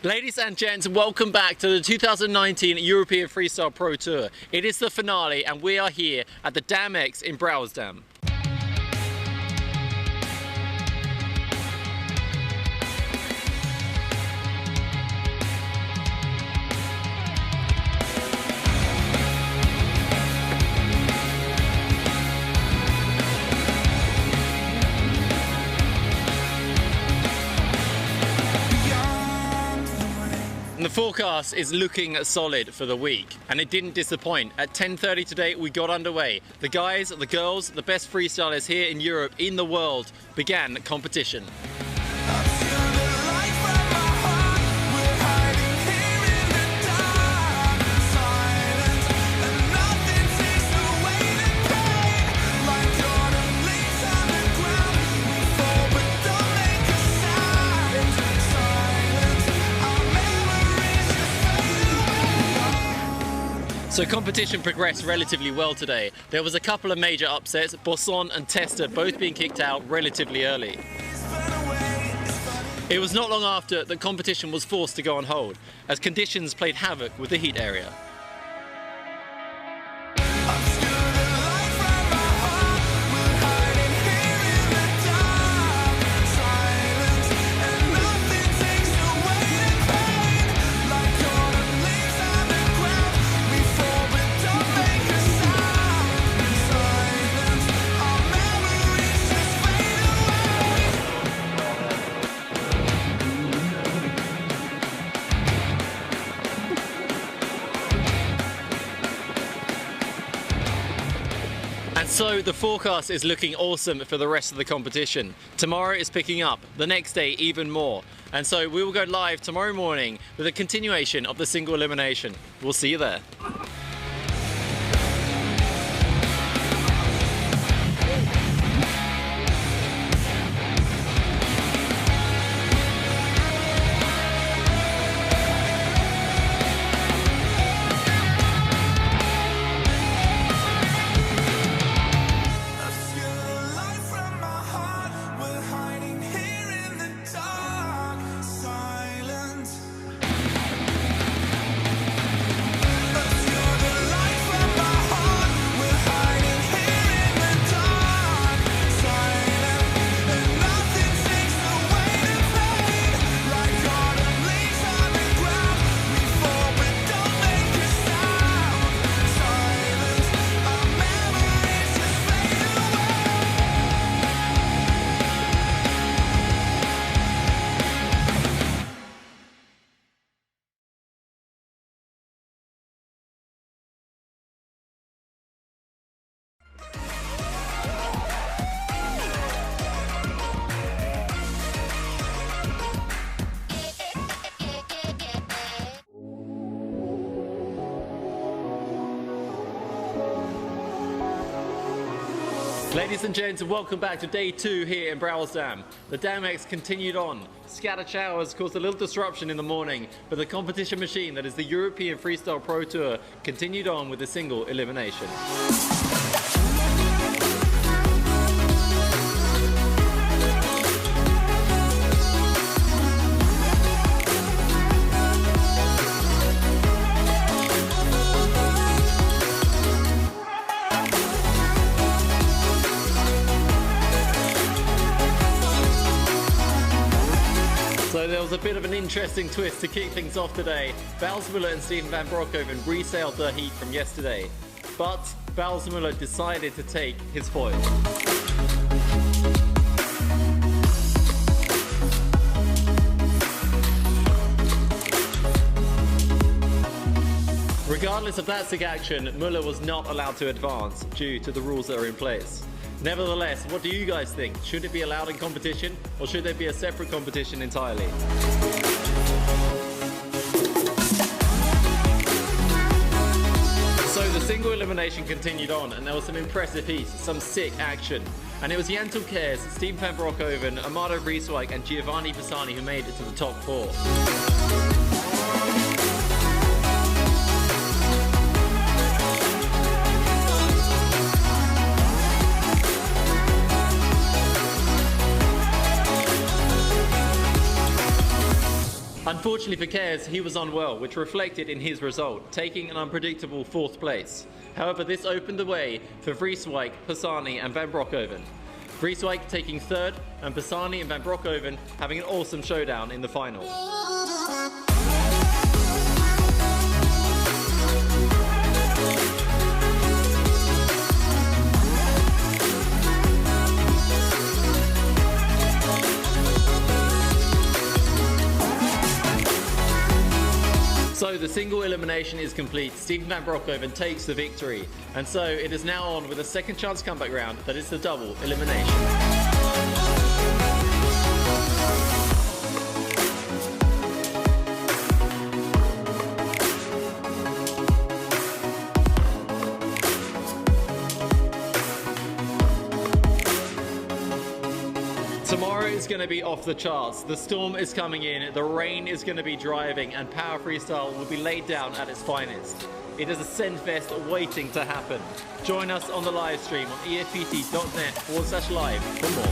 Ladies and gents, welcome back to the 2019 European Freestyle Pro Tour. It is the finale and we are here at the Dam X in Brouwersdam. And the forecast is looking solid for the week, and it didn't disappoint. At 10:30 today, we got underway. The guys, the girls, the best freestylers here in Europe, in the world, began competition. So competition progressed relatively well today. There was a couple of major upsets, Bosson and Tester both being kicked out relatively early. It was not long after that competition was forced to go on hold, as conditions played havoc with the heat area. And so the forecast is looking awesome for the rest of the competition. Tomorrow is picking up, the next day even more. And so we will go live tomorrow morning with a continuation of the single elimination. We'll see you there. Ladies and gents, welcome back to day 2 here in Brouwersdam. The Dam X continued on. Scattered showers caused a little disruption in the morning, but the competition machine that is the European Freestyle Pro Tour continued on with a single elimination. So there was a bit of an interesting twist to kick things off today. Balsmuller and Steven van Broekhoven resailed the heat from yesterday, but Balsmuller decided to take his foil. Regardless of that sick action, Muller was not allowed to advance due to the rules that are in place. Nevertheless, what do you guys think? Should it be allowed in competition, or should there be a separate competition entirely? So the single elimination continued on, and there was some impressive heat, some sick action. And it was Jan Tulkers, Steven van Broekhoven, Amado Vrieswijk and Giovanni Pisani who made it to the top 4. Unfortunately for Kers, he was unwell, which reflected in his result, taking an unpredictable 4th place. However, this opened the way for Vrieswijk, Pisani and Van Broekhoven. Vrieswijk taking 3rd, and Pisani and Van Broekhoven having an awesome showdown in the final. So the single elimination is complete. Steven Van Broekhoven takes the victory. And so it is now on with a second chance comeback round that is the double elimination. Tomorrow is going to be off the charts. The storm is coming in, the rain is going to be driving, and power freestyle will be laid down at its finest. It is a send-fest waiting to happen. Join us on the live stream on efpt.net/live for more.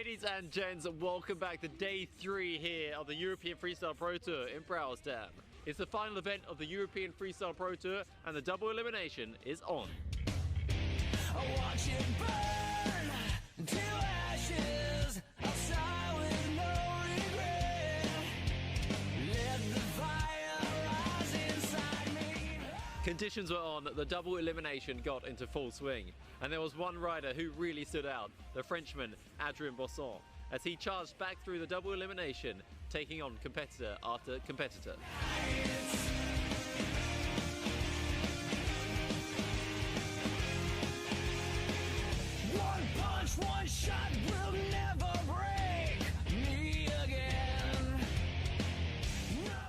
Ladies and gents, welcome back to day 3 here of the European Freestyle Pro Tour in Browsdam. It's the final event of the European Freestyle Pro Tour and the double elimination is on. I watch it burn to ashes. I'll sigh with no regret. Let the fire rise inside me. Conditions were on, the double elimination got into full swing, and there was one rider who really stood out, the Frenchman Adrien Bosson, as he charged back through the double elimination, taking on competitor after competitor. One punch, one shot will never break me again.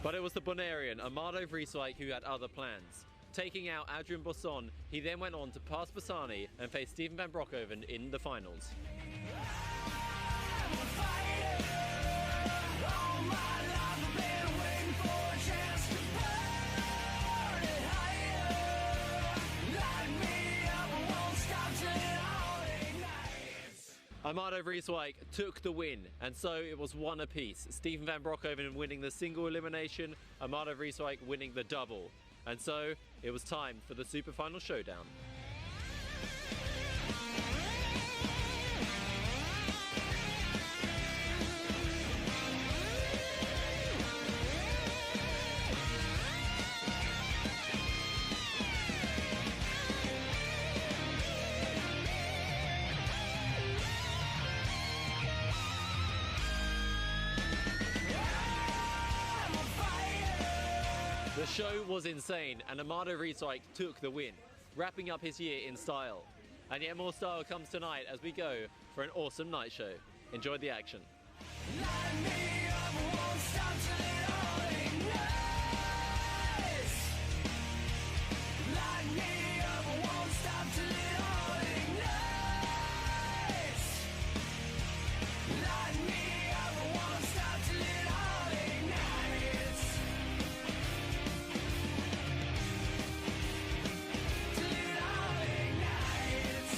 But it was the Bonairean Amado Vrieswijk who had other plans. Taking out Adrien Bosson, he then went on to pass Bassani and face Steven van Broekhoven in the finals. I'm a fighter. All my life I've been waiting for a chance to burn it higher. Light me up, I won't stop till it all ignites. Amado Vrieswijk took the win, and so it was one apiece. Steven van Broekhoven winning the single elimination, Amado Vrieswijk winning the double. And so it was time for the super final showdown. The show was insane, and Amado Vrieswijk took the win, wrapping up his year in style. And yet more style comes tonight as we go for an awesome night show. Enjoy the action. Light me up, I won't stop till it all ignites. Light me up, I won't stop till it all ignites. Light me up, I won't stop till it all ignites. Till it all ignites.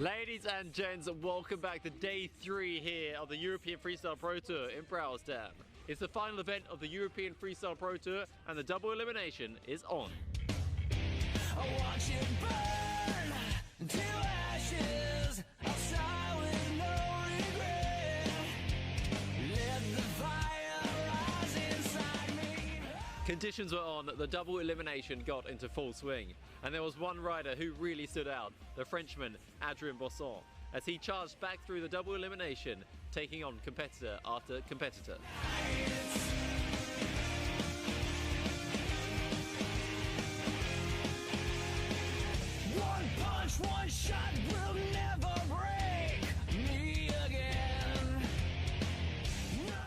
Ladies and gents, welcome back to day 3 here of the European Freestyle Pro Tour in Brouwersdam. It's the final event of the European Freestyle Pro Tour and the double elimination is on. I watch it burn to ashes. I'll sigh with no regret. Let the fire rise inside me. Conditions were on, the double elimination got into full swing, and there was one rider who really stood out, the Frenchman Adrien Bosson, as he charged back through the double elimination, taking on competitor after competitor. One punch, one shot will never break me again.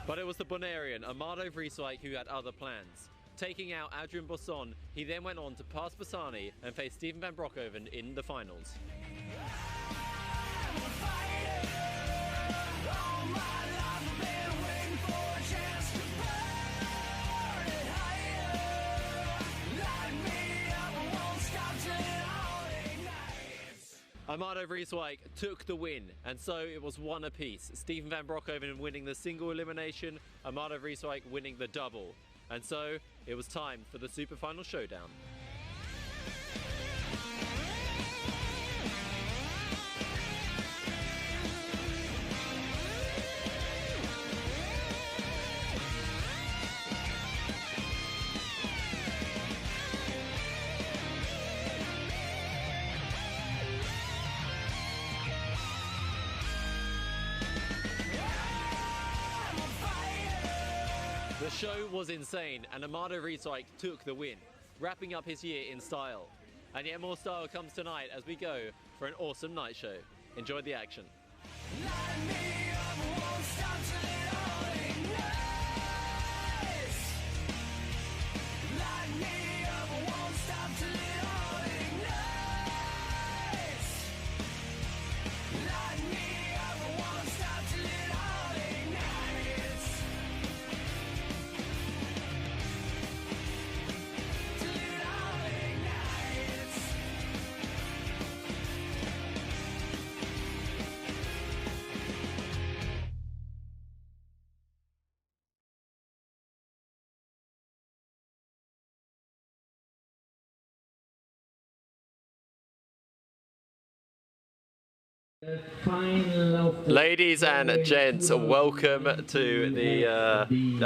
But it was the Bonairean, Amado Vrieswijk, who had other plans. Taking out Adrien Bosson, he then went on to pass Bassani and face Steven van Broekhoven in the finals. I'm a fighter. All my life I've been waiting for a chance to burn it higher. Light me up, I won't stop till it all ignites. Amado Vrieswijk took the win, and so it was one apiece. Steven van Broekhoven winning the single elimination, Amado Vrieswijk winning the double. And so it was time for the super final showdown. The show was insane, and Amado Vrieswijk took the win, wrapping up his year in style. And yet more style comes tonight as we go for an awesome night show. Enjoy the action. Light me up, I won't stop till it all ignites. Light me up, I won't stop till it all ignites. Light me up, I won't stop till it all ignites. Till it all ignites. Ladies and gents, welcome to the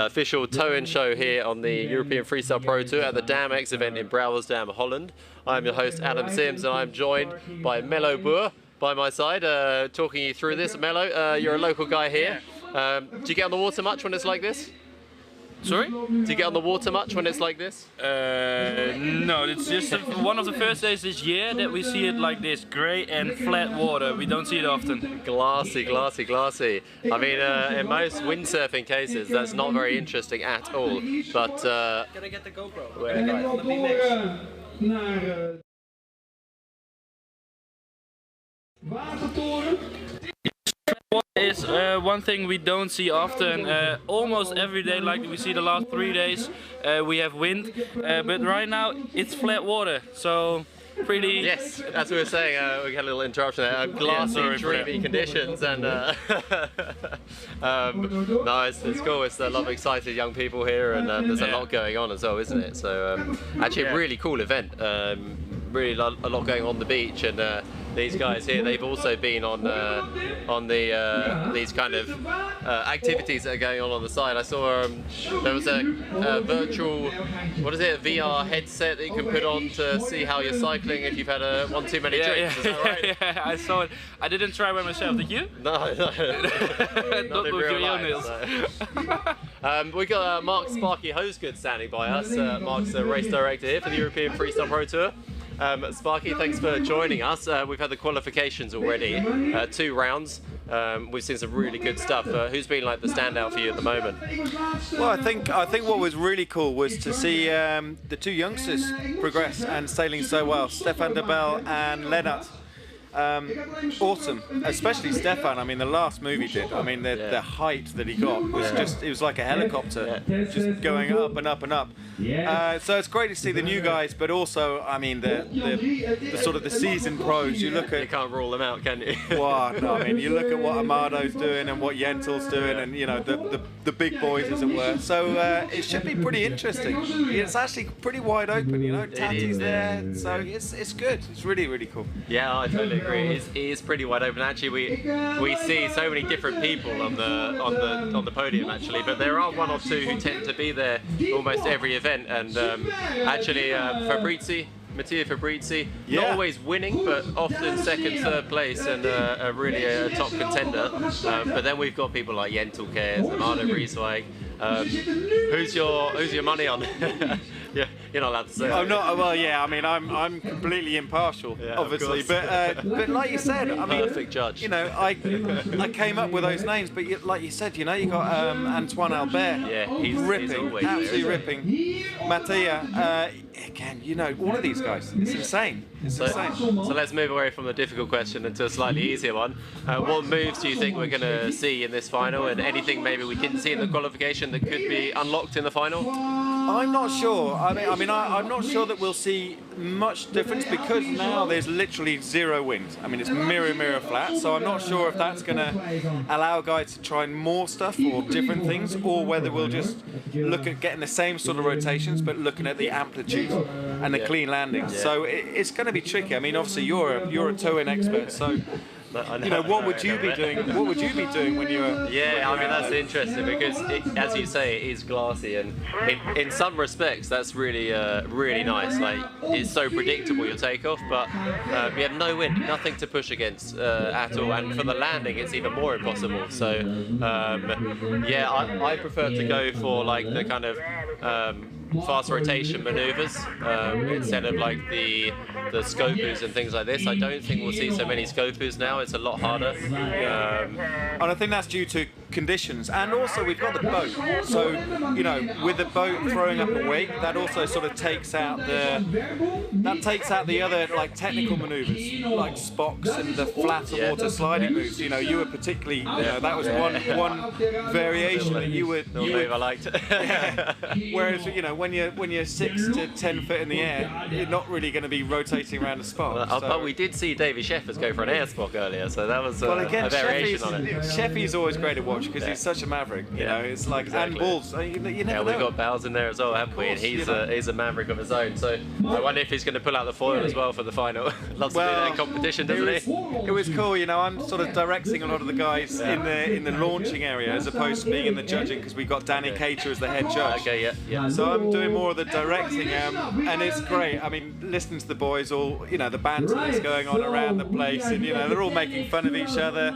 official tow-in show here on the European Freestyle Pro Tour at the DAMX event in Brouwersdam, Holland. I'm your host Adam Sims, and I'm joined by Mello Boer by my side, talking you through this. Mello, you're a local guy here. Do you get on the water much when it's like this? Sorry? Do you get on the water much when it's like this? No, it's just one of the first days this year that we see it like this, grey and flat water. We don't see it often. Glassy, glassy, glassy. I mean, in most windsurfing cases, that's not very interesting at all. But Can I get the GoPro? where, Watertoren. Is one thing we don't see often. Almost every day, like we see the last 3 days, we have wind. But right now it's flat water, so pretty. yes, as we were saying, we had a little interruption there. Glassy, sorry for that. dreamy conditions, and no, it's cool. It's a lot of excited young people here, and there's a lot going on as well, isn't it? So actually, a really cool event. Really a lot going on the beach, and these guys here, they've also been on these kind of activities that are going on the side. I saw there was a virtual, what is it, a VR headset that you can put on to see how you're cycling if you've had one too many drinks. Is that right? Yeah, I saw it. I didn't try by myself. Did you? No, Not in with real your life, nails. so. We got Mark Sparky Hosgood standing by us. Mark's the race director here for the European Freestyle Pro Tour. Sparky, thanks for joining us. We've had the qualifications already, 2 rounds. We've seen some really good stuff. Who's been like the standout for you at the moment? Well, I think what was really cool was to see the 2 youngsters progress and sailing so well, Stefan de Bel and Lennart. Awesome, especially Stefan. I mean, the last move he did, I mean, the height that he got was just, it was like a helicopter, just going up and up and up. So it's great to see the new guys, but also, I mean, the sort of the seasoned pros. You look You at can't rule them out, can you? what? No, I mean, you look at what Amado's doing and what Jentel's doing, and you know the big boys, as it were. So it should be pretty interesting. It's actually pretty wide open, you know. Tati's there, so it's good. It's really cool. Yeah, I totally agree. It is pretty wide open. Actually, we see so many different people on the podium actually, but there are one or two who tend to be there almost every event. And actually, Mattia Fabrizi, not always winning, but often second, third place, and really a top contender. But then we've got people like Jentel Kers, Amado Brieswijk. Who's your money on? Yeah, you're not allowed to say. I'm not. Well, yeah. I mean, I'm completely impartial, obviously. But like you said, I mean, perfect judge. You know, I came up with those names, but like you said, you know, you got Antoine Albert. Yeah, he's ripping, always absolutely there, ripping. Mattia, again, you know, all of these guys. It's insane. It's insane. So let's move away from the difficult question into a slightly easier one. What moves do you think we're going to see in this final, and anything maybe we didn't see in the qualification that could be unlocked in the final? I'm not sure. I'm not sure that we'll see much difference, because now there's literally zero wind. I mean, it's mirror flat, so I'm not sure if that's going to allow guys to try more stuff or different things, or whether we'll just look at getting the same sort of rotations, but looking at the amplitude and the clean landings. So it's going to be tricky. I mean, obviously you're a toe-in expert, so. You know, what would you be doing? What would you be doing when you were? Yeah, I mean that's interesting because, as you say, it is glassy, and in some respects that's really really nice. Like, it's so predictable your takeoff, but we have no wind, nothing to push against at all, and for the landing it's even more impossible. So yeah, I prefer to go for like the kind of fast rotation maneuvers instead of like the scopers and things like this. I don't think we'll see so many scopers now. It's a lot harder. And I think that's due to conditions, and also we've got the boat. So you know, with the boat throwing up a wake, that also sort of takes out the other like technical maneuvers, like Spocks and the flat water sliding moves. You know, you were particularly, you know, that was one variation that you were. Move I liked. Whereas, you know, when you're 6 to 10 foot in the air, you're not really going to be rotating around a spot. But we did see Davy Sheffers go for an air Spock earlier, so that was well, again, a variation on it. Sheffy's always great to watch because he's such a maverick. You know, it's like exactly. And balls. You never know. We've got Bowles in there as well, haven't we? And he's a maverick of his own. So I wonder if he's going to pull out the foil as well for the final. Loves to do that in competition, doesn't he? It was cool. You know, I'm sort of directing a lot of the guys in the launching area as opposed to being in the judging, because we've got Danny Cater as the head judge. Okay, yeah. So I'm doing more of the directing, and it's great. I mean, listening to the boys, all, you know, the banter that's going on around the place, and you know, they're all making fun of each other,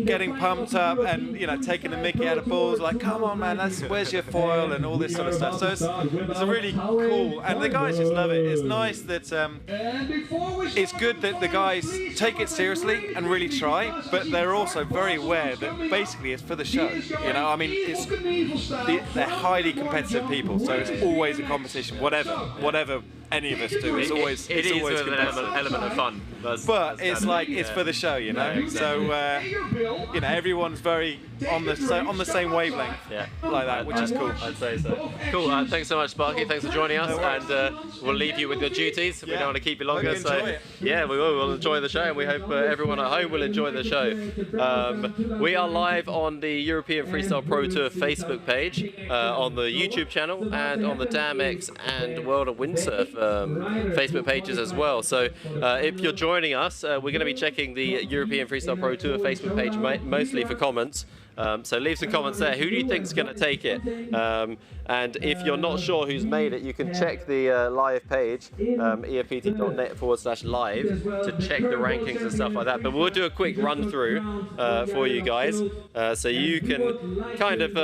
getting pumped up, and you know, taking the mickey out of balls, like, come on man, where's your foil, and all this sort of stuff. So it's a really cool, and the guys just love it. It's nice that it's good that the guys take it seriously and really try, but they're also very aware that basically it's for the show. You know, I mean, they're highly competitive people, so it's always a competition, whatever any of us do. It's always it is always with an element of fun. But it's like it's for the show, you know. Yeah, exactly. So you know, everyone's very on the same wavelength, like that, which is cool. I'd say so. Cool. Thanks so much, Sparky. Thanks for joining us, and we'll leave you with your duties. We don't want to keep you longer, so yeah, we will. We'll enjoy the show, and we hope everyone at home will enjoy the show. We are live on the European Freestyle Pro Tour Facebook page, on the YouTube channel, and on the DAMX and World of Windsurf Facebook pages as well. So if you're joining us, we're going to be checking the European Freestyle Pro Tour Facebook page mostly for comments. So leave some comments there. Who do you think is going to take it? And if you're not sure who's made it, you can check the live page, EFPT.net/live, to check the rankings and stuff like that. But we'll do a quick run through for you guys, so you can kind of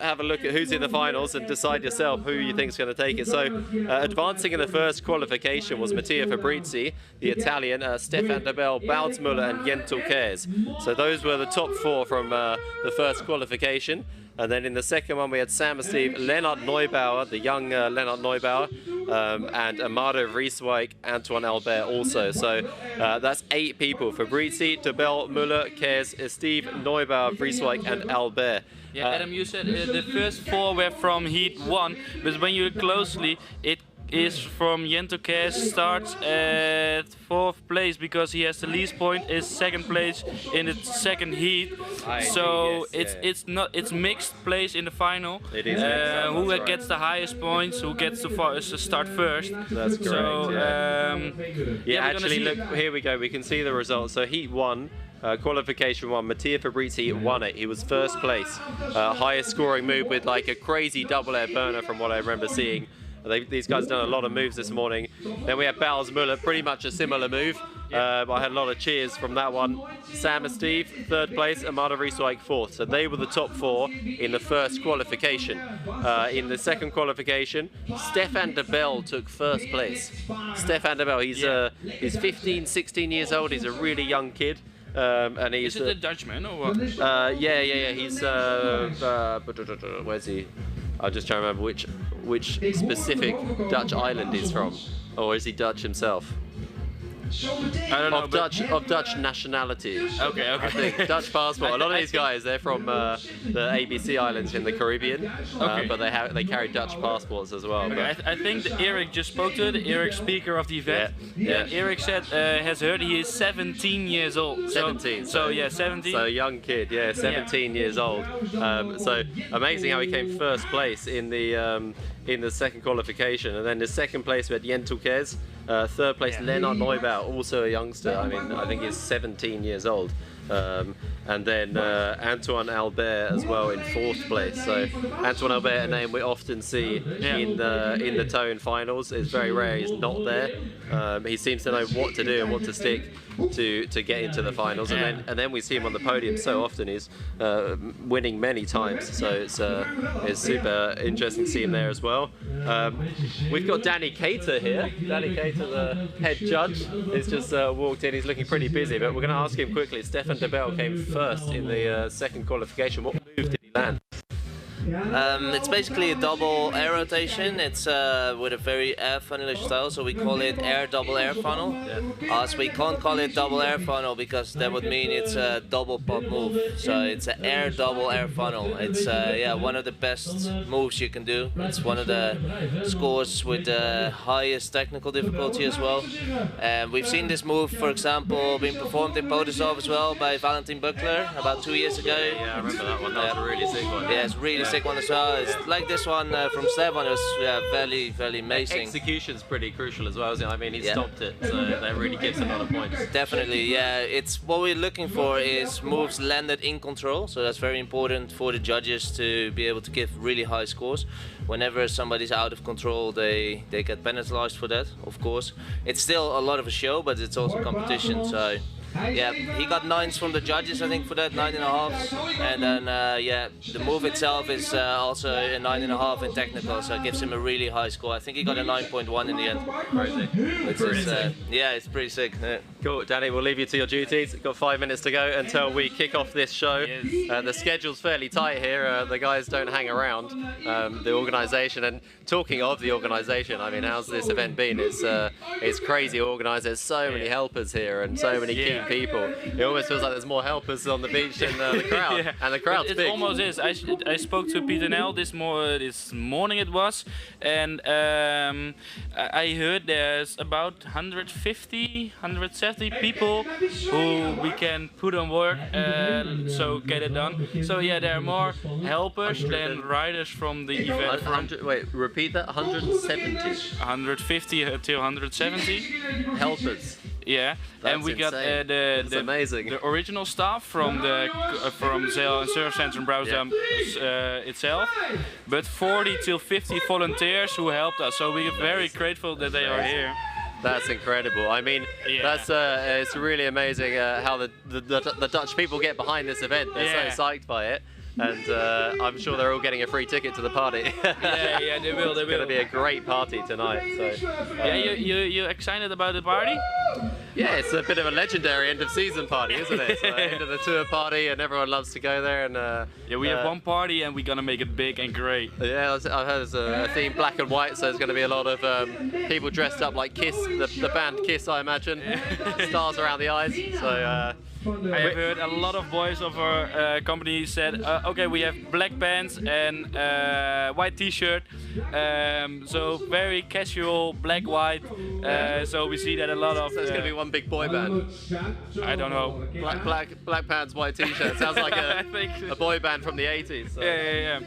have a look at who's in the finals and decide yourself who you think is going to take it. So advancing in the first qualification was Mattia Fabrizi, the Italian, Stefan Dabel, Boutsmuller and Jentel Kers. So those were the top 4 from the first qualification. And then in the second one we had Sam and Steve, Lennart Neubauer, the young Lennart Neubauer, and Amado Vrieswijk, Antoine Albert also. So that's 8 people: Fabrizi, De Bel, Muller, Kers, Steve, Neubauer, Vrieswijk, and Albert. Yeah, Adam, you said the first 4 were from Heat 1, but when you look closely, it is from Jento Kers starts at 4th place because he has the least point, is 2nd place in the 2nd heat. So it's mixed place in the final. It is mixed, who that's gets the highest points, who gets to start first. That's correct. So, actually, look, here we go. We can see the results. So Heat 1. Qualification 1, Mattia Fabrizi won it. He was 1st place. Highest scoring move with like a crazy double air burner from what I remember seeing. These guys done a lot of moves this morning. Then we have Bowles Muller, pretty much a similar move. I had a lot of cheers from that one. Sam and Steve, 3rd place, Amado Vrieswijk 4th. So they were the top 4 in the first qualification. In the second qualification, Stefan de Bel took 1st place. Stefan de Bel, he's 15, 16 years old. He's a really young kid. And he's is it a Dutchman or what? Yeah. He's where's he? I'm just trying to remember which specific Dutch island he's from, or is he Dutch himself? I don't know. Of Dutch nationality. Okay. I think Dutch passport. A lot of these guys, they're from the ABC Islands in the Caribbean, but they carry Dutch passports as well. Okay, I think that Eric just spoke to it. Eric, speaker of the event. Yeah. Eric said has heard he is 17 years old. 17. So yeah, 17. So young kid, 17 years old. So amazing how he came 1st place in the second qualification, and then the 2nd place we had Jento Kers. 3rd place, Lennart Neubauer, also a youngster. I mean, I think he's 17 years old. And then Antoine Albert as well in 4th place. So Antoine Albert, a name we often see in the Tone finals. It's very rare he's not there. He seems to know what to do and what to stick to get into the finals. And then we see him on the podium so often. He's winning many times. So it's super interesting to see him there as well. We've got Danny Cater here. Danny Cater, the head judge, has just walked in. He's looking pretty busy, but we're going to ask him quickly. Stefan de Bel came 1st in the second qualification. What move did he land? It's basically a double air rotation. It's with a very air funnelish style, so we call it air double air funnel. So we can't call it double air funnel because that would mean it's a double pop move. So it's an air double air funnel. It's one of the best moves you can do. It's one of the scores with the highest technical difficulty as well. We've seen this move, for example, being performed in Podesov as well by Valentin Buckler about 2 years ago. Yeah, I remember that one. That was a really sick one. Yeah, it's really sick one as well. It's like this one from Stefan. It was very, very amazing. Execution's pretty crucial as well, isn't it? I mean, he stopped it, so that really gives a lot of points. Definitely, yeah. It's what we're looking for is moves landed in control. So that's very important for the judges to be able to give really high scores. Whenever somebody's out of control, they get penalized for that. Of course, it's still a lot of a show, but it's also competition. So. Yeah, he got 9s from the judges, I think, for that, 9.5s. And then, the move itself is also a 9.5 in technical, so it gives him a really high score. I think he got a 9.1 in the end. Crazy. It's pretty sick. Yeah. Cool, Danny, we'll leave you to your duties. We've got 5 minutes to go until we kick off this show. The schedule's fairly tight here. The guys don't hang around, the organisation. And talking of the organisation, I mean, how's this event been? It's crazy organised. There's so many helpers here and so many key people. It almost feels like there's more helpers on the beach than the crowd. And the crowd's big. It almost is. I spoke to Peter Nell this morning it was, and I heard there's about 150, 170 people who we can put on work, so get it done. So yeah, there are more helpers than riders from the event. Wait, repeat that. 170. 150 till 170 helpers. Yeah, That's and we got amazing. The original staff from Zeil and Surf Center in Brouwsdam itself, but 40 till 50 volunteers who helped us. So we're very grateful that they are here. That's incredible. I mean, that's it's really amazing how the Dutch people get behind this event. They're so psyched by it. And I'm sure they're all getting a free ticket to the party. yeah, they will. It's going to be a great party tonight. So, yeah, you excited about the party? Yeah, it's a bit of a legendary end of season party, isn't it? It's the end of the tour party, and everyone loves to go there. And yeah, we have one party, and we're gonna make it big and great. yeah, I've heard there's a theme black and white, so there's going to be a lot of people dressed up like Kiss, the band Kiss, I imagine. Stars around the eyes. So. I have heard a lot of boys of our company said, okay, we have black pants and white t-shirt, so very casual, black, white, so we see that a lot of... So it's going to be one big boy band. I don't know. Black pants, white t-shirt. Sounds like a boy band from the 80s. So. Yeah.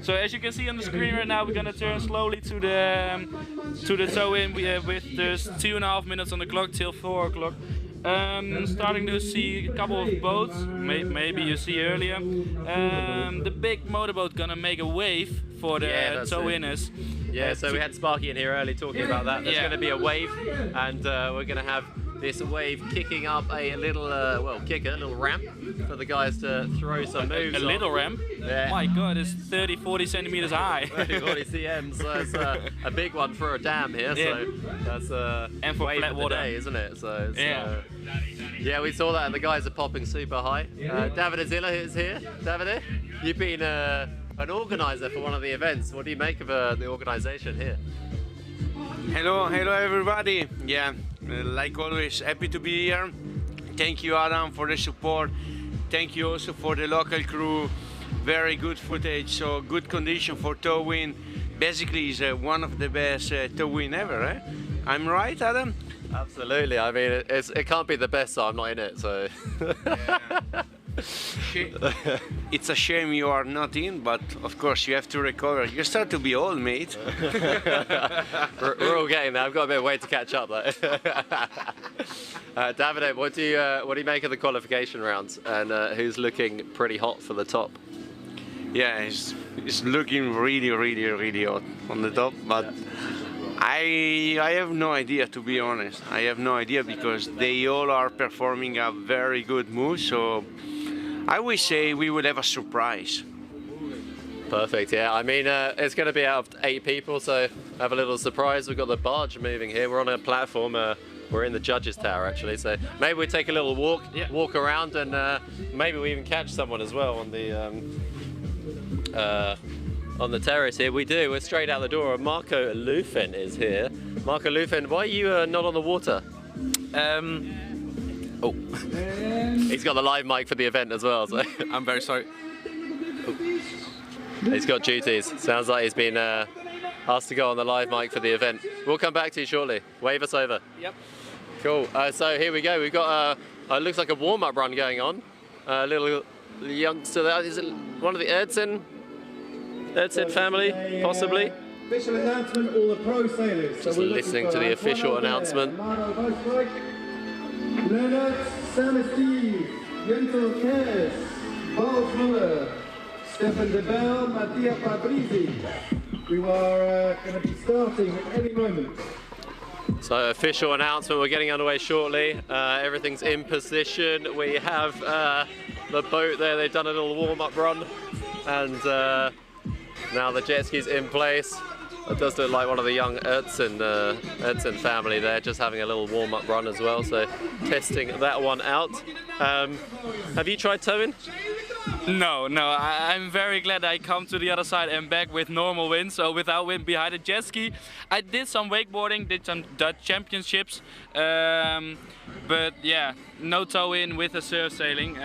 So as you can see on the screen right now, we're gonna turn slowly to the tow-in. With there's 2.5 minutes on the clock till 4 o'clock. Starting to see a couple of boats, maybe you see earlier. The big motorboat gonna make a wave for the tow-inners. Yeah, so we had Sparky in here early talking about that. There's going to be a wave, and we're going to have this wave kicking up a little, a little ramp for the guys to throw some moves A little ramp? Yeah. My god, it's 30-40 centimeters high. 30-40 cm, so it's a big one for a dam here, so that's and for wave flat of the water, day, isn't it? So it's, yeah. Yeah, we saw that, and the guys are popping super high. David Azilla is here. David, you've been an organizer for one of the events. What do you make of the organization here? Hello everybody. Yeah, like always, happy to be here. Thank you, Adam, for the support. Thank you also for the local crew. Very good footage, so good condition for towing. Basically, it's one of the best towing ever. Eh? I'm right, Adam? Absolutely. I mean, it can't be the best, so I'm not in it. So. It's a shame you are not in, but of course you have to recover. You start to be old, mate. We're all getting there. I've got a bit of way to catch up, though. Davide, what do you make of the qualification rounds, and who's looking pretty hot for the top? Yeah, it's looking really hot on the top, but I have no idea, to be honest. I have no idea because they all are performing a very good move, so I would say we will have a surprise. Perfect, yeah. I mean, it's going to be out of 8 people, so have a little surprise. We've got the barge moving here. We're on a platform. We're in the judges' tower, actually. So maybe we take a little walk around, and maybe we even catch someone as well on the terrace here. We do. We're straight out the door. Marco Lufen is here. Marco Lufen, why are you not on the water? Oh, he's got the live mic for the event as well. So. I'm very sorry. He's got duties. Sounds like he's been asked to go on the live mic for the event. We'll come back to you shortly. Wave us over. Yep. Cool. So here we go. We've got it looks like a warm-up run going on. A little youngster there. Is it one of the Erdsen family, possibly? Official announcement, all the pro sailors. Just listening to the official announcement. Leonard, Sam Steve, Jentel Kers, Paul Muller, Stefan de Bell, Mattia Fabrizi. We are going to be starting at any moment. So official announcement, we're getting underway shortly. Everything's in position. We have the boat there, they've done a little warm-up run. And now the jet ski's in place. It does look like one of the young Erdsen family there, just having a little warm-up run as well, so testing that one out. Have you tried towing? No, I'm very glad I come to the other side and back with normal wind, so without wind behind the jet ski. I did some wakeboarding, did some Dutch championships, but yeah, no tow-in with a surf sailing,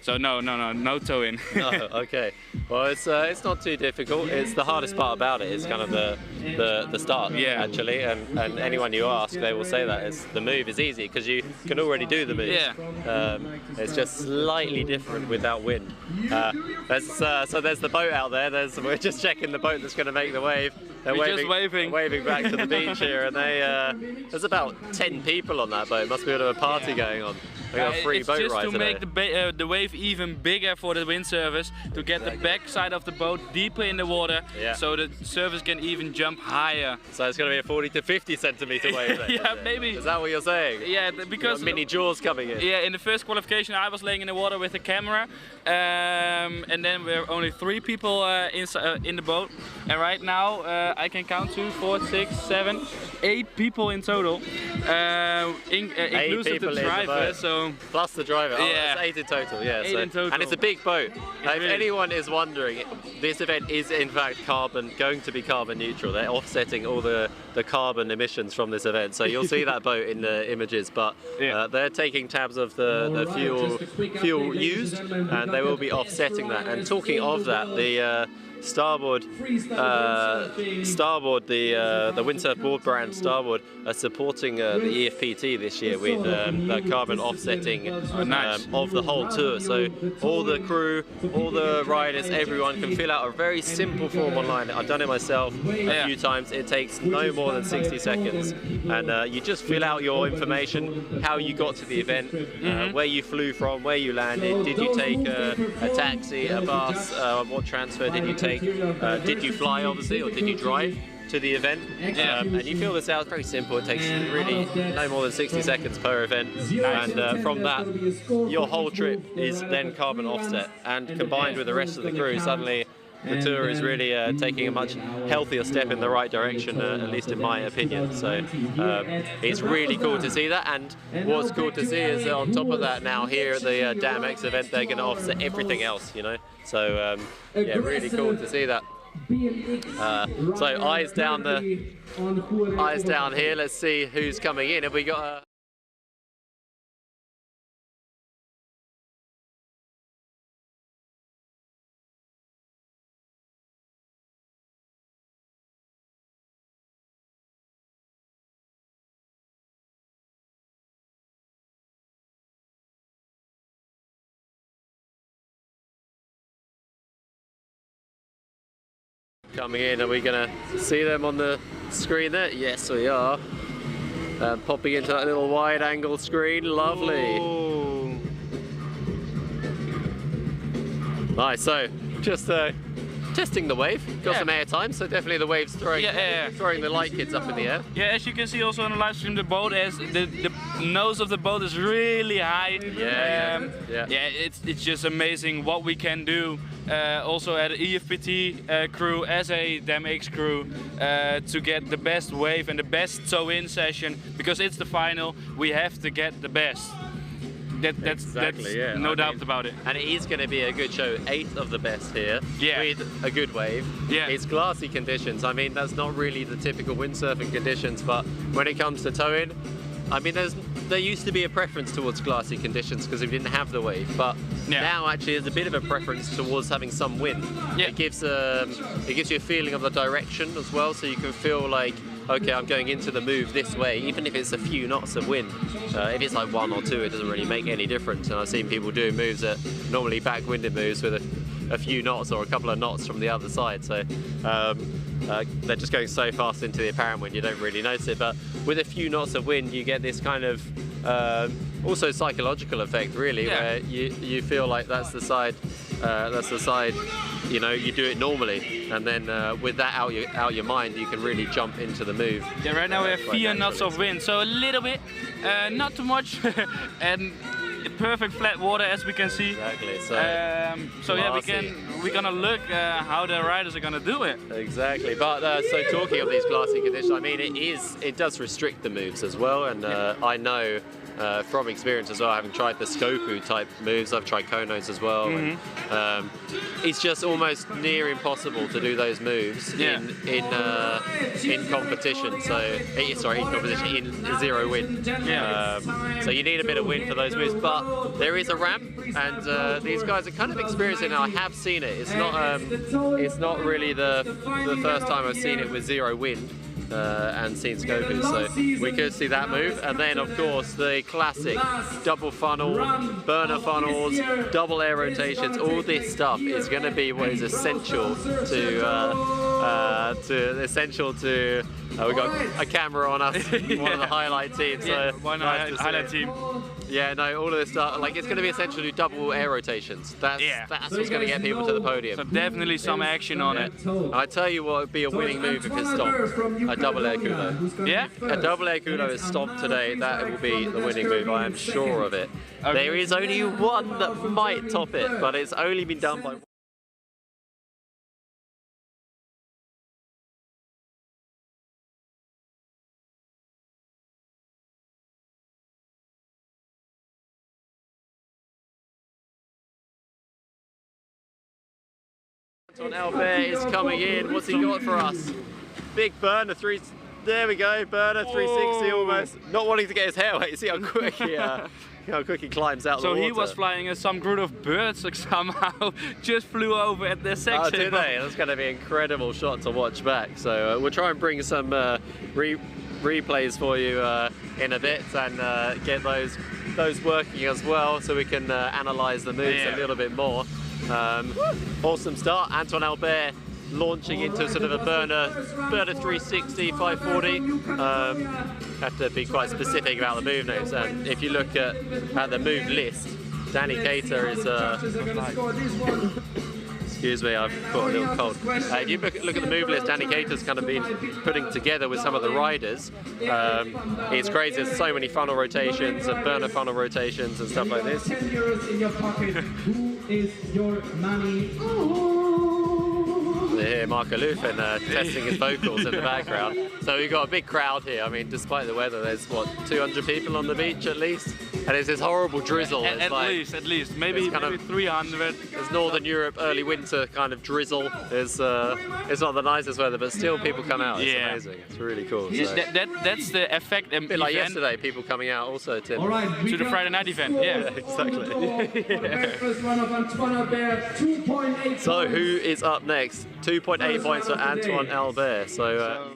so no tow-in. No, okay. Well, it's not too difficult. It's the hardest part about it is kind of the start, actually, and anyone you ask, they will say that the move is easy because you can already do the move. Yeah. It's just slightly different without wind. So there's the boat out there. We're just checking the boat that's going to make the wave. They're waving back to the beach here, and there's about 10 people on that boat. Must be a bit of a party going on. They got a free boat ride today. It's just to make the wave even bigger for the wind surface, to get the back side of the boat deeper in the water, so the surface can even jump higher. So it's going to be a 40 to 50 centimeter wave then, yeah, maybe. Is that what you're saying? Yeah, because mini jaws coming in. Yeah, in the first qualification I was laying in the water with a camera, and then we're only 3 people in the boat, and right now I can count 2, 4, 6, 7, 8 people in total, inclusive people the in the driver. boat. So Plus the driver. Oh, Yeah. it's 8 in total, yeah. 8 in total. And it's a big boat. If really- anyone is wondering, this event is in fact going to be carbon neutral. They're offsetting all the carbon emissions from this event. So you'll see that boat in the images, but they're taking tabs of the fuel used, and they will be offsetting that. And talking of that, the Starboard, the windsurf board brand Starboard are supporting the EFPT this year with the carbon offsetting of the whole tour. So all the crew, all the riders, everyone can fill out a very simple form online. I've done it myself a few times. It takes no more than 60 seconds, and you just fill out your information, how you got to the event, where you flew from, where you landed, did you take a taxi, a bus, what transfer did you take, did you fly obviously, or did you drive to the event, and you fill this out. It's very simple. It takes really no more than 60 seconds per event, and from that your whole trip is then carbon offset, and combined with the rest of the crew, suddenly the tour is really taking a much healthier step in the right direction, at least in my opinion. So it's really cool to see that, and what's cool to see is that on top of that, now here at the Dam X event, they're going to offset everything else, you know. So yeah, really cool to see that. So eyes down here. Let's see who's coming in. Have we got coming in? Are we going to see them on the screen there? Yes, we are. Popping into that little wide angle screen. Lovely. oh, Nice. So just testing the wave. Got some air time, so definitely the wave's throwing the light kits up in the air. yeah, as you can see also on the live stream, the boat has the nose of the boat is really high. Yeah. It's just amazing what we can do. Also at EFPT crew, as a Dam X crew, to get the best wave and the best tow-in session, because it's the final. We have to get the best. That's no doubt about it. And it is going to be a good show. 8 of the best here, with a good wave. Yeah. It's glassy conditions. I mean, that's not really the typical windsurfing conditions, but when it comes to towing, I mean, there used to be a preference towards glassy conditions because we didn't have the wave, but now actually there's a bit of a preference towards having some wind. It gives you a feeling of the direction as well, so you can feel like, okay, I'm going into the move this way, even if it's a few knots of wind. If it's like 1 or 2, it doesn't really make any difference. And I've seen people doing moves that normally backwinded moves with a few knots or a couple of knots from the other side. So they're just going so fast into the apparent wind, you don't really notice it. But with a few knots of wind, you get this kind of also psychological effect, really, where you feel like that's the side, you know, you do it normally, and then with that out your mind, you can really jump into the move. Yeah, right now we have 4 knots of wind, so a little bit, not too much, and perfect flat water as we can see. Exactly. So yeah, we're gonna look how the riders are gonna do it. Exactly. But so talking of these glassy conditions, I mean, it does restrict the moves as well, and I know. From experience as well, having tried the Skoku type moves, I've tried Konos as well. And, it's just almost near impossible to do those moves in competition. So in competition in zero wind. So you need a bit of wind for those moves, but there is a ramp, and these guys are kind of experiencing it now. I have seen it. It's not really the first time I've seen it with zero wind. And seen Skoku, so we could see that move, and then of course the classic double funnel, burner funnels, double air rotations. All this stuff is going to be what is essential to we've got a camera on us, one of the highlight teams. So one highlight team. Yeah, no, all of this stuff, like it's going to be essentially double air rotations. That's what's going to get people to the podium. So definitely some action on it. I tell you what would be a winning move if it's stopped. A double air culo. Yeah? A double air culo is stopped today. That will be the winning move. I am sure of it. Okay. There is only one that might top it, but it's only been done by Anton Albert is coming in. What's he got for us? Big burner three. There we go. Burner 360 almost. Not wanting to get his hair wet. You see how quick he climbs out the water. So he was flying as some group of birds like, somehow just flew over at this section. Oh, did they? That's going to be an incredible shot to watch back. So we'll try and bring some replays for you in a bit and get those working as well, so we can analyse the moves a little bit more. Awesome start, Anton Albert launching into sort of a burner 360, 540. Have to be quite specific about the move names, and if you look at the move list, Danny Cater is excuse me, I've got a little cold. If you look at the move list, Danny Cater's kind of been putting together with some of the riders. It's crazy, there's so many funnel rotations and burner funnel rotations and stuff like this. 10 euros in your pocket. Who is your money? We hear Marco Lufen testing his vocals in the background. So we've got a big crowd here. I mean, despite the weather, there's what, 200 people on the beach at least? And it's this horrible drizzle. At least. Maybe kind of 300. There's Northern Europe early winter kind of drizzle. It's not the nicest weather, but still people come out. It's amazing. It's really cool. Yeah, So. That's the effect. A bit like yesterday, people coming out also, Tim. All right, To the Friday night event, yeah. Exactly. First run of Antoine Albert, 2.8. So who is up next? 2.8 points for Antoine Albert. So.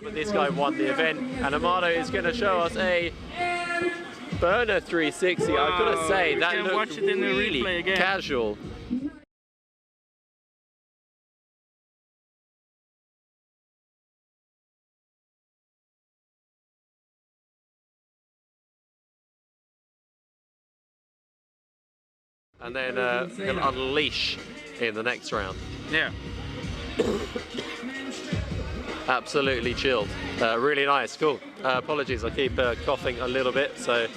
But this guy won the event, and Amado is going to show us a burner 360. I've got to say, that looked watch it in the really replay again. casual. And then he'll unleash in the next round. Yeah. Absolutely chilled. Really nice, cool. Apologies, I keep coughing a little bit. So,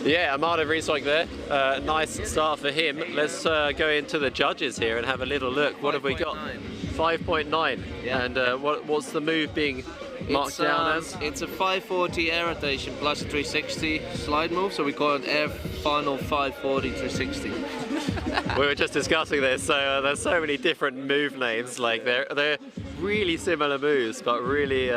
yeah, Amado Reeswijk there. Nice start for him. Let's go into the judges here and have a little look. What have we got? 5.9. Yeah. And what's the move being marked down as? It's a 540 air rotation plus a 360 slide move, so we call it air final 540 360. We were just discussing this, so there's so many different move names. Like they're really similar moves, but really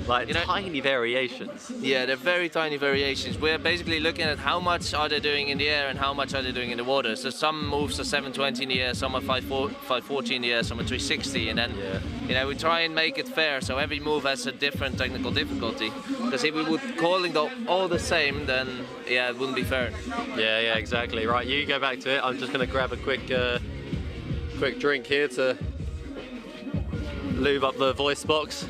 like tiny variations. Yeah, they're very tiny variations. We're basically looking at how much are they doing in the air and how much are they doing in the water. So some moves are 720 in the air, some are 540 in the air, some are 360, and then we try and make it fair. So every move has a different technical difficulty. Because if we would calling them all the same, then it wouldn't be fair. Yeah, exactly. Right, you go back to it. I'm just going to grab a quick drink here to lube up the voice box.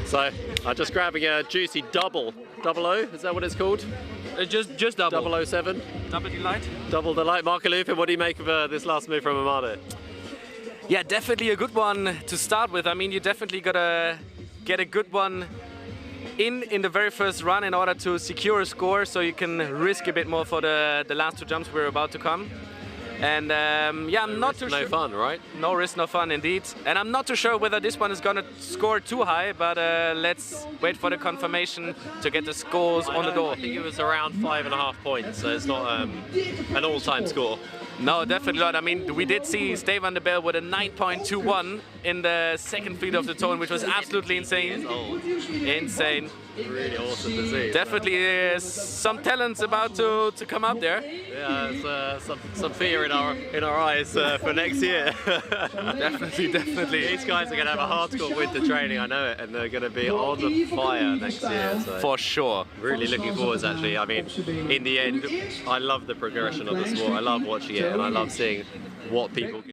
So I'm just grabbing a juicy double O. Is that what it's called? Just double. 007. Double delight. Double delight. Marco Lufen, what do you make of this last move from Amado? Yeah, definitely a good one to start with. I mean, you definitely gotta get a good one in the very first run in order to secure a score, so you can risk a bit more for the last two jumps we're about to come. And I'm not too sure. No fun, right? No risk, no fun indeed. And I'm not too sure whether this one is gonna score too high, but let's wait for the confirmation to get the scores on the door. I think it was around 5.5 points, so it's not an all-time score. No, definitely not. I mean, we did see Steve van der Bel with a 9.21 in the second feed of the tone, which was absolutely insane. Insane. Really awesome to see. Definitely some talents about to come up there. Yeah, there's some fear in our eyes for next year. Definitely. These guys are going to have a hardcore winter training, I know it, and they're going to be on the fire next year. So. For sure. Really looking forward, actually. I mean, in the end, I love the progression of the sport. I love watching it, and I love seeing what people can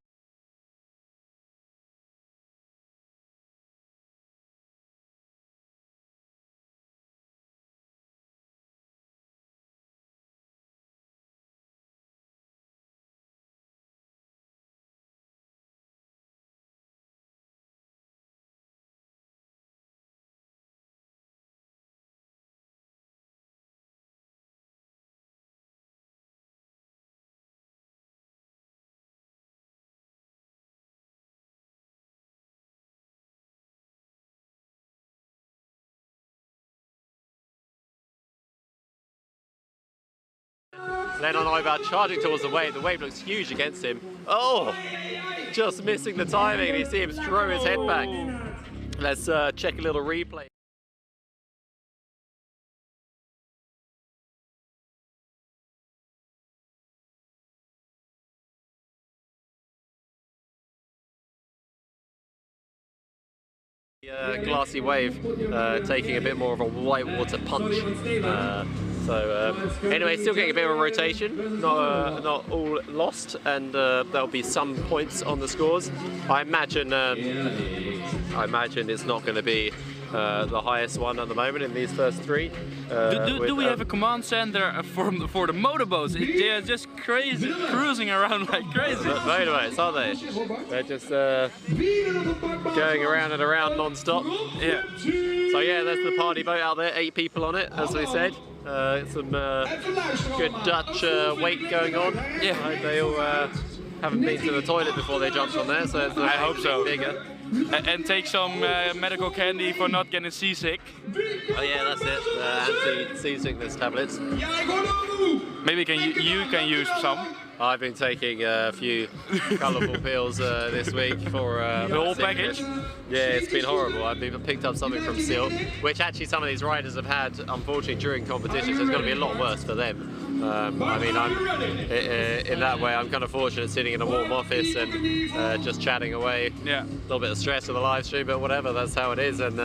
Leonard Neubauer charging towards the wave. The wave looks huge against him. Oh, just missing the timing. You see him throw his head back. Let's check a little replay. Glassy wave taking a bit more of a whitewater punch. Anyway, still getting a bit of a rotation, not all lost, and there'll be some points on the scores. I imagine it's not going to be the highest one at the moment in these first three. Do we have a command center for the motorboats? They're just crazy, cruising around like crazy. Motorboats, aren't they? They're just going around and around non-stop. Yeah. So yeah, there's the party boat out there, 8 people on it, as we said. Some good Dutch weight going on. Yeah. They all haven't been to the toilet before they jumped on there, so it's I hope so. Bigger. And take some medical candy for not getting seasick. Oh yeah, that's it. Anti-seasickness tablets. Maybe you can use some. I've been taking a few colourful pills this week for the whole package. Yeah, it's been horrible. I've picked up something from Seal, which actually some of these riders have had, unfortunately, during competitions. So it's going to be a lot worse for them. I mean, in that way, I'm kind of fortunate sitting in a warm office and just chatting away. Yeah. A little bit of stress with the live stream, but whatever, that's how it is, and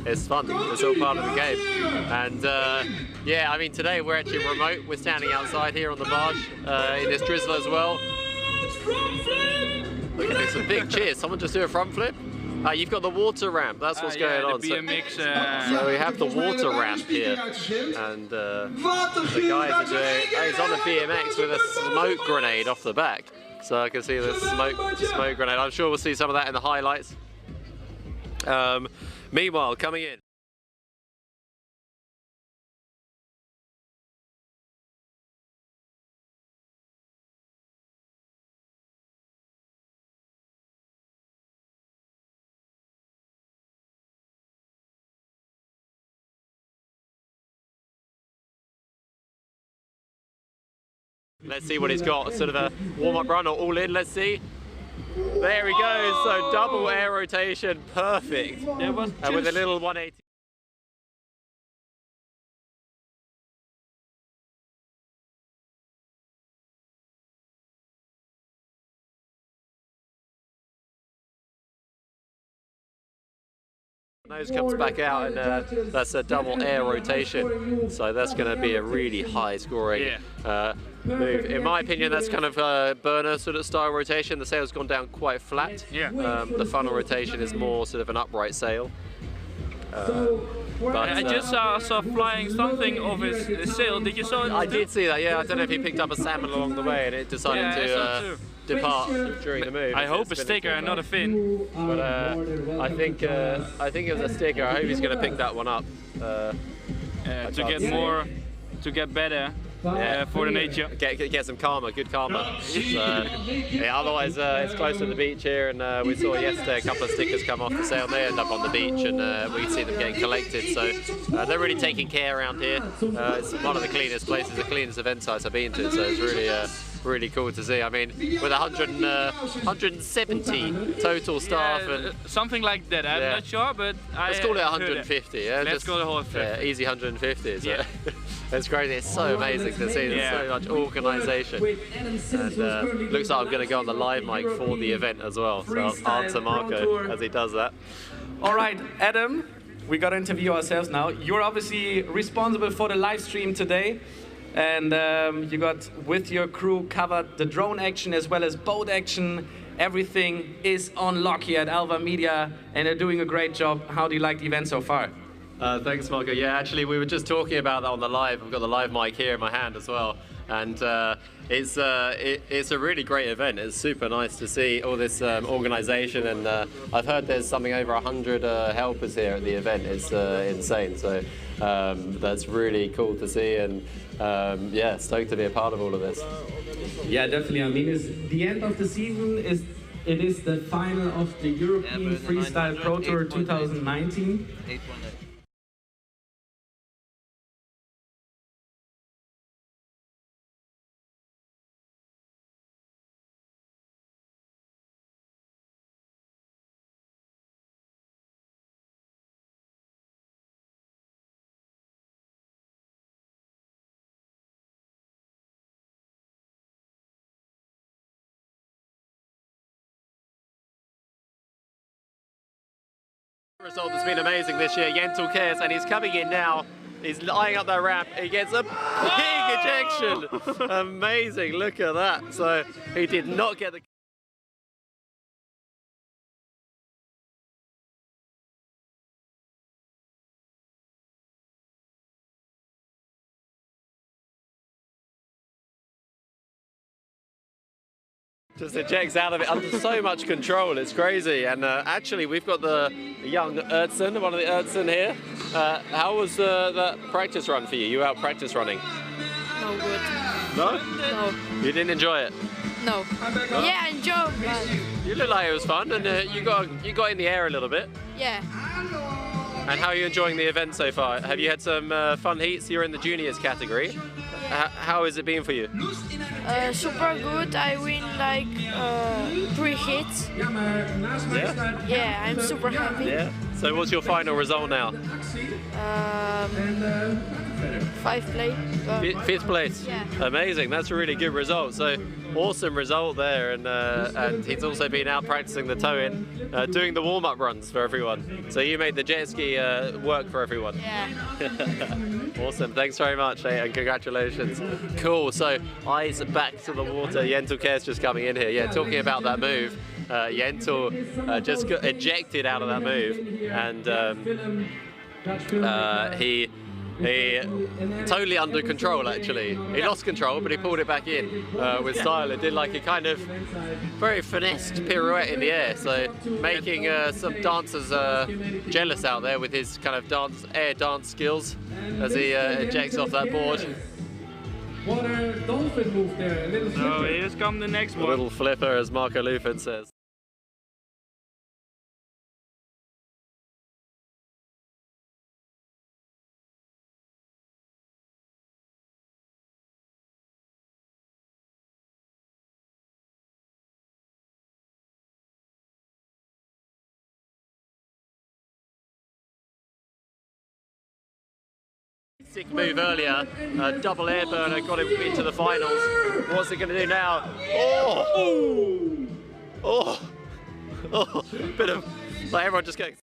it's fun. It's all part of the game. And yeah, I mean, today we're actually remote. We're standing outside here on the barge in this drizzle as well. Look at some big cheers. Someone just do a front flip. You've got the water ramp, that's what's going on. The BMX, so we have the water ramp here, and the guys are doing, he's on a BMX with a smoke grenade off the back. So I can see the smoke grenade. I'm sure we'll see some of that in the highlights. Meanwhile, coming in. Let's see what he's got, sort of a warm-up run or all in, let's see. There he goes, so double air rotation, perfect. It was and with a little 180. Nose comes back out, and that's a double air rotation, so that's going to be a really high scoring move. In my opinion, that's kind of a burner sort of style rotation. The sail's gone down quite flat. Yeah. The funnel rotation is more sort of an upright sail. But I just saw flying something of his sail. Did you saw it? I did see that, yeah. I don't know if he picked up a salmon along the way and it decided to depart during the move. I hope a sticker and not a fin. But I think it was a sticker. I hope he's going to pick that one up. To get better. For the nature. Get some karma, good karma. Yeah, otherwise it's close to the beach here, and we saw yesterday a couple of stickers come off the sail and they end up on the beach, and we see them getting collected. So they're really taking care around here. It's one of the cleanest places, the cleanest event sites I've been to, so it's really cool to see. I mean, with 170 total staff and something like that. I'm not sure, but let's call it 150. Yeah, let's call it 150. Yeah, easy 150. So. It's crazy. It's so amazing to see. There's so much organisation, and looks like I'm going to go on the live mic for the event as well. So I'll answer Marco as he does that. All right, Adam, we got to interview ourselves now. You're obviously responsible for the live stream today, and you got with your crew covered the drone action as well as boat action. Everything is on lock here at Alva Media, and they're doing a great job. How do you like the event so far? Thanks, Marco. Yeah, actually, we were just talking about that on the live. I've got the live mic here in my hand as well, and it's a really great event. It's super nice to see all this organisation, and I've heard there's something over 100 helpers here at the event. It's insane. So that's really cool to see, and yeah, stoked to be a part of all of this. Yeah, definitely. I mean, it's the end of the season. It is the final of the European Freestyle Pro Tour 2019. Result has been amazing this year. Yentel cares, and he's coming in now. He's eyeing up that ramp. He gets a big ejection. Amazing, look at that. So he did not get the... Just ejects out of it under so much control, it's crazy. And actually, we've got the young Ertzen, one of the Ertzen here. How was that practice run for you? You out practice running? No good. No? No. You didn't enjoy it? No. Yeah, I enjoyed, but You look like it was fun, and you got in the air a little bit. yeah. And how are you enjoying the event so far? Have you had some fun heats? You're in the juniors category. How has it been for you? Super good. I win like 3 hits. Yeah. Yeah, I'm super happy. Yeah. So what's your final result now? 5 play. Fifth place. Yeah. Amazing. That's a really good result. So awesome result there, and he's also been out practicing the tow-in, doing the warm-up runs for everyone. So you made the jet ski work for everyone. Yeah. Awesome. Thanks very much, and congratulations. Cool. So eyes back to the water. Yentel Cares just coming in here. Yeah, talking about that move. Yentel just got ejected out of that move, and he totally under control actually. He lost control, but he pulled it back in with style. It did like a kind of very finessed pirouette in the air, so making some dancers jealous out there with his kind of air dance skills as he ejects off that board. What a dolphin move there, a little So here's come the next A one. little flipper, as Marco Lufin says. Sick move earlier, double air burner, got him into the finals. What's he going to do now? Oh! Oh! Oh! Bit of, like everyone just going.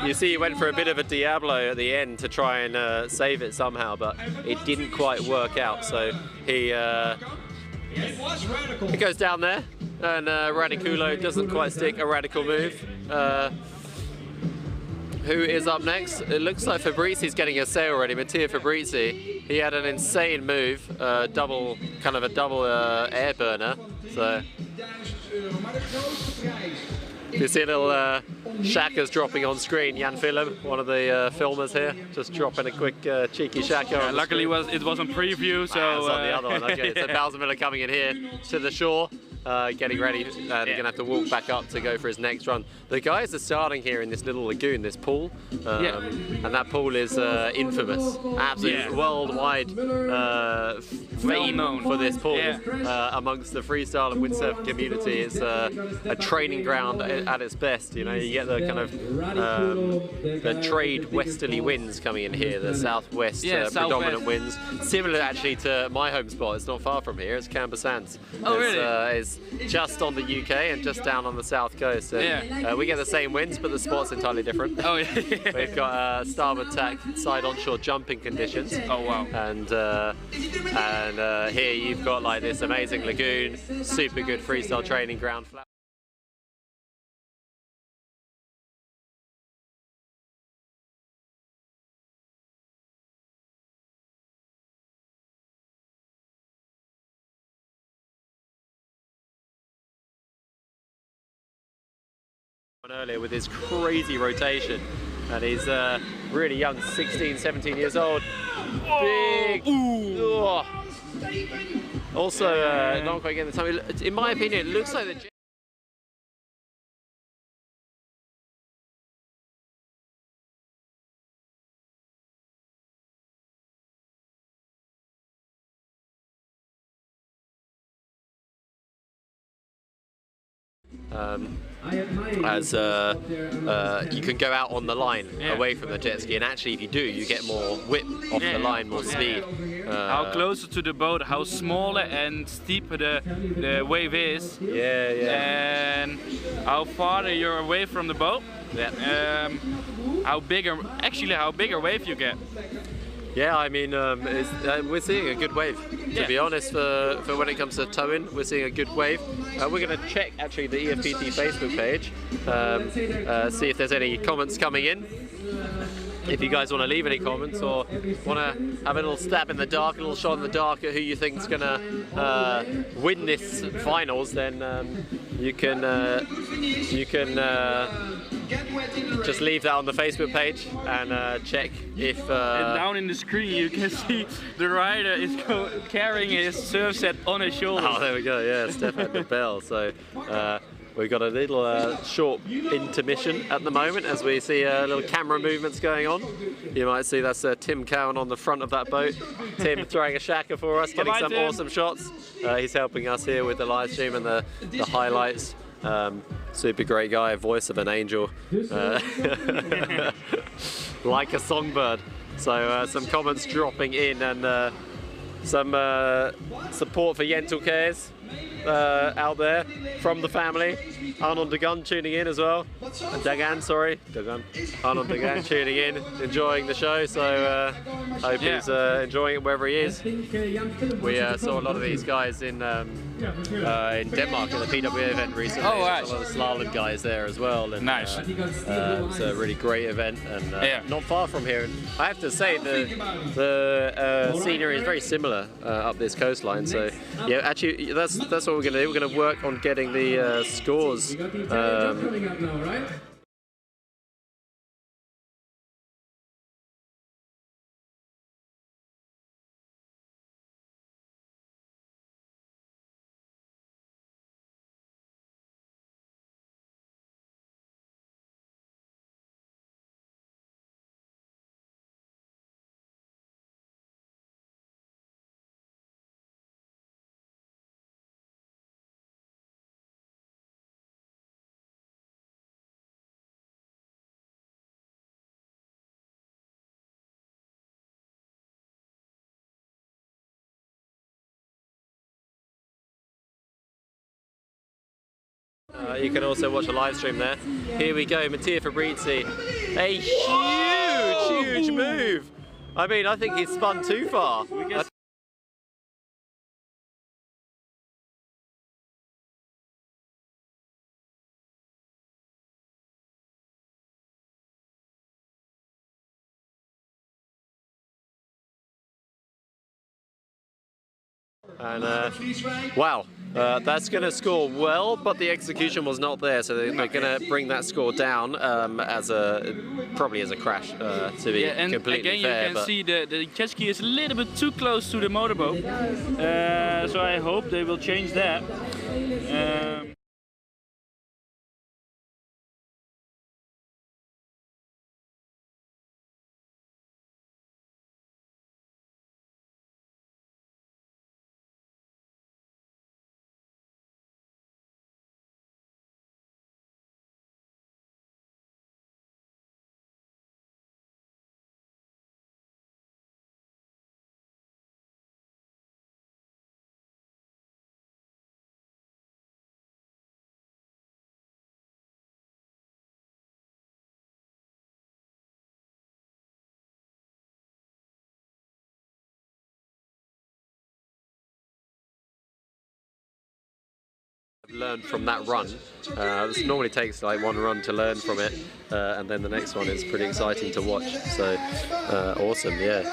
You see, he went for a bit of a Diablo at the end to try and save it somehow, but it didn't quite work out. So he goes down there, and Radiculo doesn't quite stick a radical move. Who is up next? It looks like Fabrizi's getting a say already. Mattia Fabrizi. He had an insane move, double air burner. So. You see a little shackers dropping on screen. Jan Willem, one of the filmers here, just dropping a quick cheeky shacker. Yeah, luckily it was on preview, so it's on the other one. Okay, so Bowser Miller coming in here to the shore, getting ready. They're going to have to walk back up to go for his next run. The guys are starting here in this little lagoon, this pool, and that pool is infamous, absolutely worldwide fame for this pool amongst the freestyle and windsurf community. It's a training ground at its best. You know, you get the kind of the trade westerly winds coming in here, the southwest predominant winds, similar actually to my home spot. It's not far from here. It's Camber Sands. Oh, really? It's just on the UK and just down on the south coast. And, we get the same winds, but the spot's entirely different. Oh yeah. We've got starboard tack, side onshore jumping conditions. Oh wow. And here you've got like this amazing lagoon, super good freestyle training ground. Earlier with his crazy rotation, and he's really young, 16, 17 years old. Big. Oh. Also, not quite getting the time. In my opinion, it looks like the. as you can go out on the line away from the jet ski, and actually if you do, you get more whip off the line, more speed. How closer to the boat, how smaller and steeper the wave is. And how farther you're away from the boat, how bigger wave you get. Yeah, I mean, we're seeing a good wave. To be honest, for when it comes to towing, we're seeing a good wave. We're going to check actually the EFPT Facebook page, see if there's any comments coming in. If you guys want to leave any comments or want to have a little stab in the dark, a little shot in the dark at who you think's going to win this finals, then you can just leave that on the Facebook page and check if... And down in the screen you can see the rider is carrying his surf set on his shoulders. Oh, there we go, yeah, Stefan de Bell. So we've got a little short intermission at the moment as we see little camera movements going on. You might see that's Tim Cowan on the front of that boat. Tim throwing a shaka for us, getting some awesome shots. He's helping us here with the live stream and the highlights. Super great guy, voice of an angel, like a songbird. So some comments dropping in and some support for Yentel Cares out there from the family. Arnold Dagan tuning in as well. Dagan. Arnold Dagan tuning in, enjoying the show. So hope he's enjoying it wherever he is. We saw a lot of these guys in Denmark at the PWA event recently. Oh, right. A lot of slalom guys there as well. And, Nice. It's a really great event and not far from here. And I have to say the scenery is very similar up this coastline. So yeah, actually that's what we're going to do. We're going to work on getting the scores. You can also watch a live stream there. Here we go, Mattia Fabrizi. A huge move. I mean, I think he's spun too far. And wow, that's going to score well, but the execution was not there, so they're going to bring that score down probably as a crash, to be and completely again, fair. you can see the jet ski is a little bit too close to the motorboat, so I hope they will change that. Learned from that run. This normally takes like one run to learn from it, and then the next one is pretty exciting to watch. So awesome, yeah.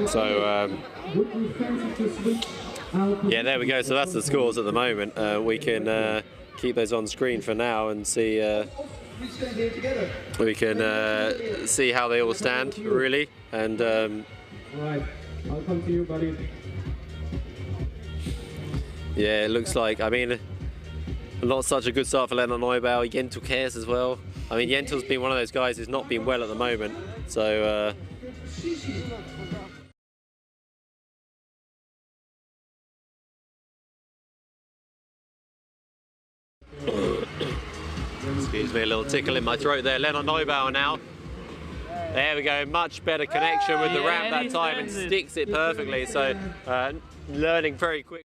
So yeah, there we go. So that's the scores at the moment. We can keep those on screen for now and see. We can see how they all stand, really, and. Right, I'll come to you, buddy. Yeah, it looks like, I mean, not such a good start for Lennart Neubauer. Yentel cares as well. I mean, Yentel's been one of those guys who's not been well at the moment, so Gives me a little tickle in my throat there. Lennart Neubauer now. There we go, much better connection with the ramp that time and sticks it perfectly. So learning very quick.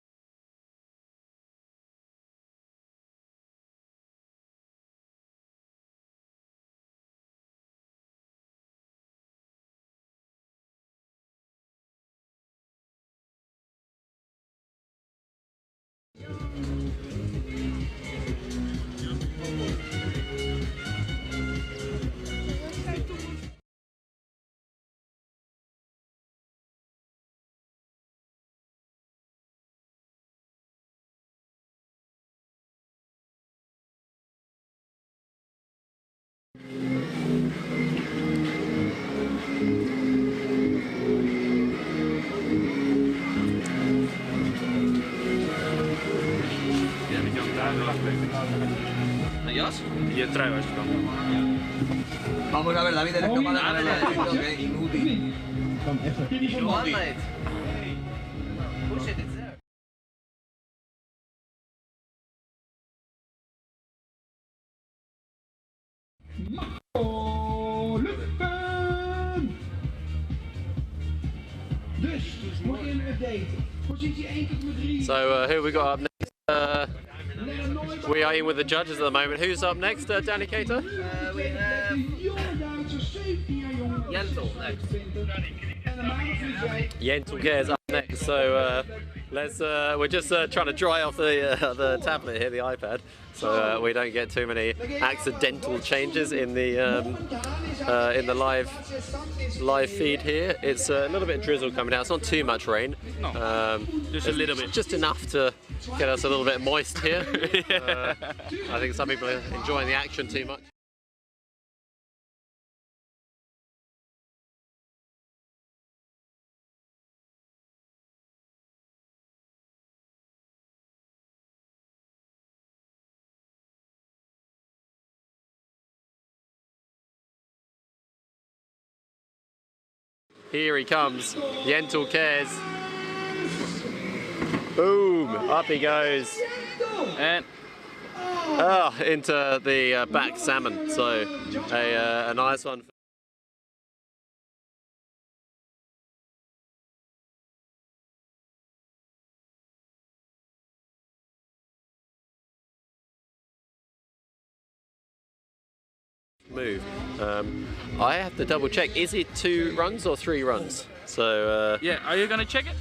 Y el traigo esto. Vamos a ver, David, eres capaz de ponerlo de sitio, que inútil. So who we got up next? We are in with the judges at the moment. Who's up next, Danny Cater? We have Jentel next. Yentel Gears up next. So let's. We're just trying to dry off the tablet here, the iPad, so we don't get too many accidental changes in the live feed here. It's a little bit of drizzle coming out. It's not too much rain. No, just a little bit. Just enough to get us a little bit moist here. I think some people are enjoying the action too much. Here he comes, Yentel cares. Boom, up he goes. And Into the back salmon, so a nice one. Move. I have to double check. Is it 2 runs or 3 runs? So yeah, are you gonna check it?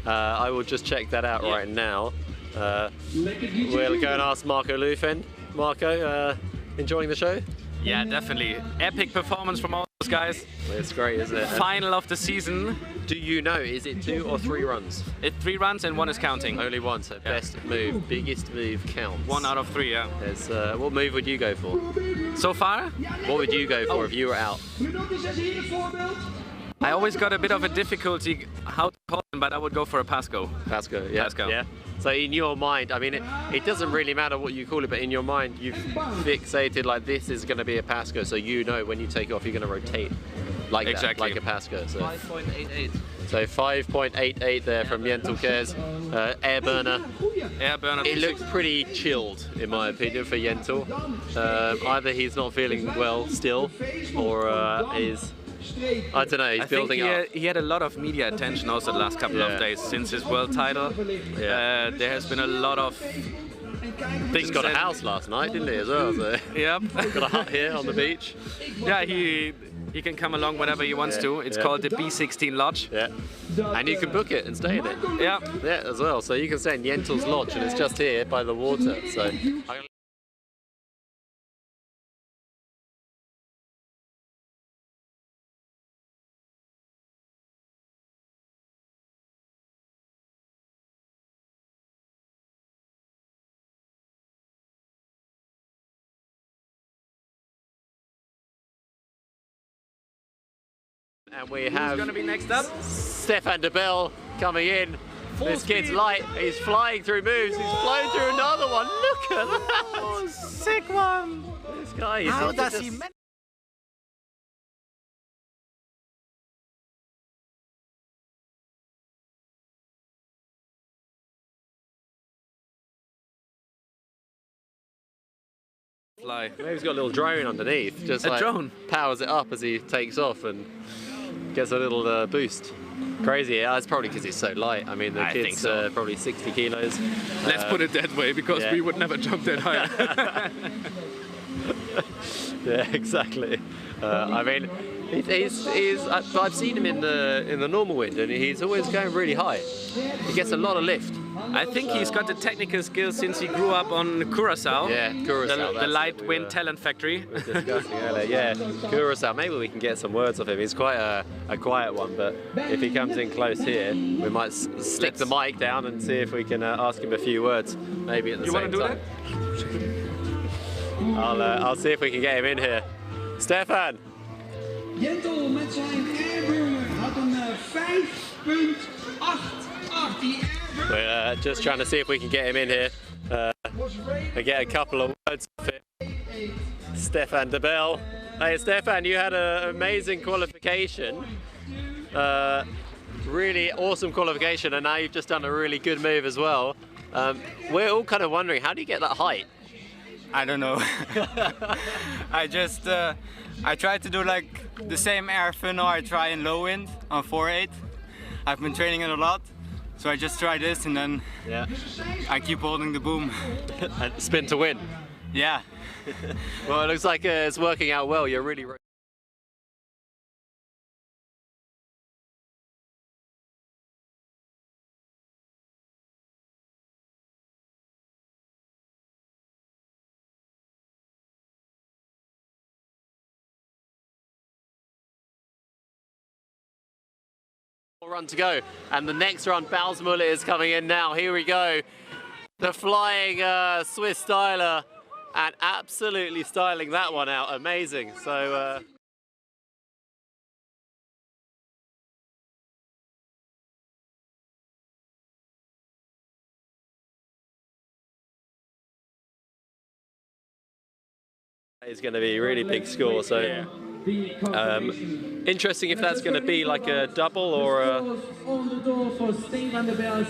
I will just check that out right now. We'll go and ask Marco Lufen. Marco, enjoying the show? Yeah, definitely. Epic performance from all those guys. It's great, isn't it? Final of the season. Do you know, is it 2 or 3 runs? It's 3 runs and 1 is counting. Only 1, so best move, biggest move counts. 1 out of 3, yeah. There's, what move would you go for? So far? What would you go for if you were out? I always got a bit of a difficulty how to call them, but I would go for a Pasco. Pasco, yeah. Pasco. Yeah. So in your mind, I mean, it doesn't really matter what you call it, but in your mind, you've fixated like this is going to be a Pasco, so you know when you take off, you're going to rotate like that, like a Pasco. So 5.88. So 5.88 there from Yentel Cares, air burner. Air burner. It looks pretty chilled, in my opinion, for Yentel. Either he's not feeling well still, or is, I don't know, he's building up. He had a lot of media attention also the last couple of days since his world title. Yeah. There has been a lot of things. Just got a house last night, didn't he, as well? So. Yep. Got a hut here on the beach. Yeah, he can come along whenever he wants to. It's called the B16 Lodge. Yeah. And you can book it and stay in it. Yeah. Yeah, as well. So you can stay in Yentel's Lodge, and it's just here by the water. So. And we have Who's going to be next up? Stefan de Bell coming in. This kid's light. He's flying through moves. He's flying through another one. Look at that. Oh, sick one. This guy. How does he fly. Maybe he's got a little drone underneath. Just A like drone? powers it up as he takes off and gets a little boost. Crazy, yeah, it's probably because he's so light. I mean, the I think kid's so. probably 60 kilos. Let's put it that way, because yeah. we would never jump that high. Yeah, exactly. I mean, I've seen him in the normal wind, and he's always going really high. He gets a lot of lift. I think he's got the technical skills since he grew up on Curacao. Yeah, Curacao. The light wind talent factory. We were discussing earlier. Yeah, Curacao. Maybe we can get some words off him. He's quite a quiet one, but if he comes in close here, we might slip the mic down and see if we can ask him a few words. Maybe at the same time. You want to do that? I'll see if we can get him in here. Stefan. Jentel met zijn airburner had een 5.88. Die We're just trying to see if we can get him in here and get a couple of words off him. Stefan de Bel. Hey Stefan, you had an amazing qualification. Really awesome qualification, and now you've just done a really good move as well. We're all kind of wondering, how do you get that height? I don't know. I tried to do like the same air funnel I try in low wind on 4.8. I've been training it a lot, so I just try this and then I keep holding the boom. And spin to win. Yeah. Well, it looks like it's working out well. You're really run to go, and the next run, Bausmuller is coming in now. Here we go, the flying Swiss styler, and absolutely styling that one out. Amazing. So it's going to be a really big score. So interesting if that's going to be like a double or a... on the door for Stefan de Bel.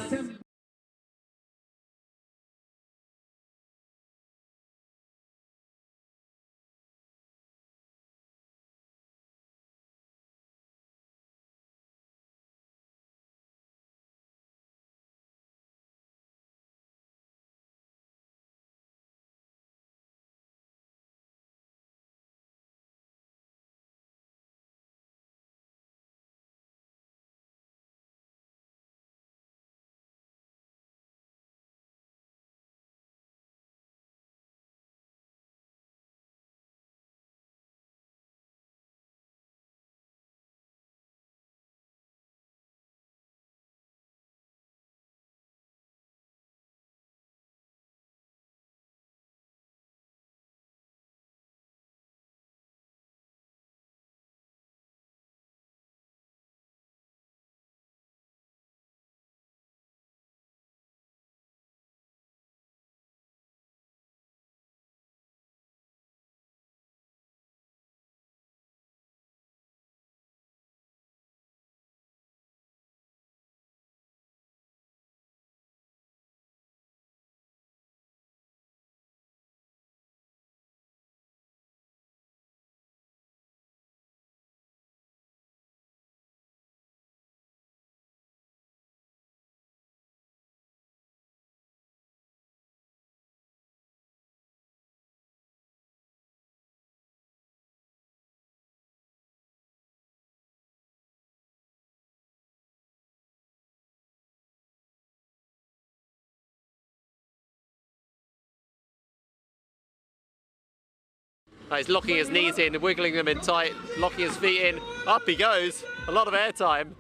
He's locking his knees in, wiggling them in tight, locking his feet in. Up he goes. A lot of air time.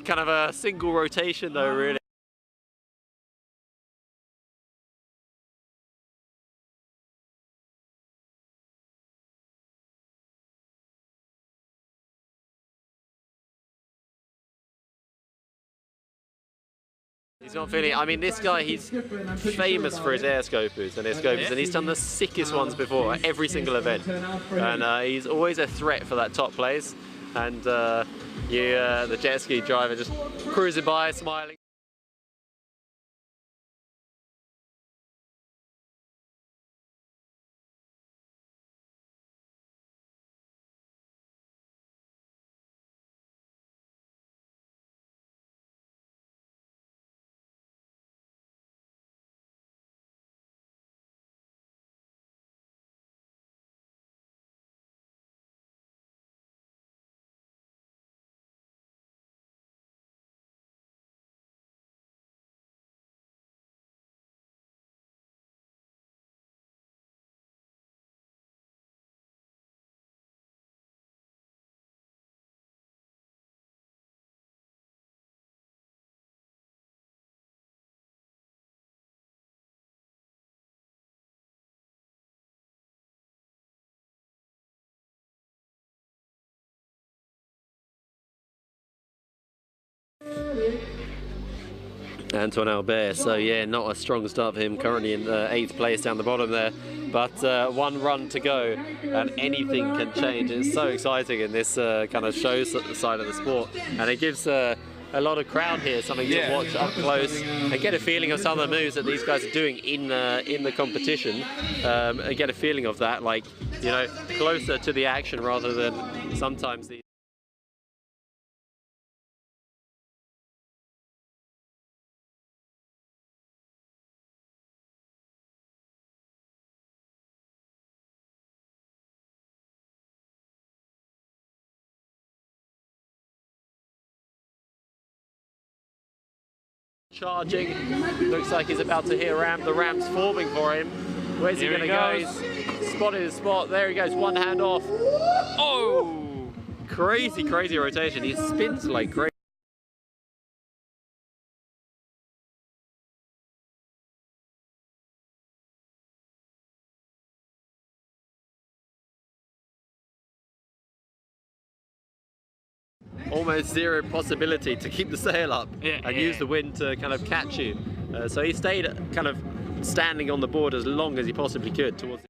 Kind of a single rotation though, really. He's not feeling. I mean, this guy, he's famous for his air scopers and his scopers, and he's done the sickest ones before at every single event. And he's always a threat for that top place. And the jet ski driver just cruising by, smiling. Antoine Albert, so yeah, not a strong start for him, currently in 8th place down the bottom there, but one run to go and anything can change. It's so exciting in this kind of show side of the sport, and it gives a lot of crowd here something to watch up close and get a feeling of some of the moves that these guys are doing in the competition, and get a feeling of that, like, you know, closer to the action rather than sometimes the charging. Looks like he's about to hit a ramp. The ramp's forming for him. Where's he going to go? He's spotted his spot. There he goes. One hand off. Oh! Crazy, crazy rotation. He spins like crazy. Almost zero possibility to keep the sail up and use the wind to kind of catch you. So he stayed kind of standing on the board as long as he possibly could towards the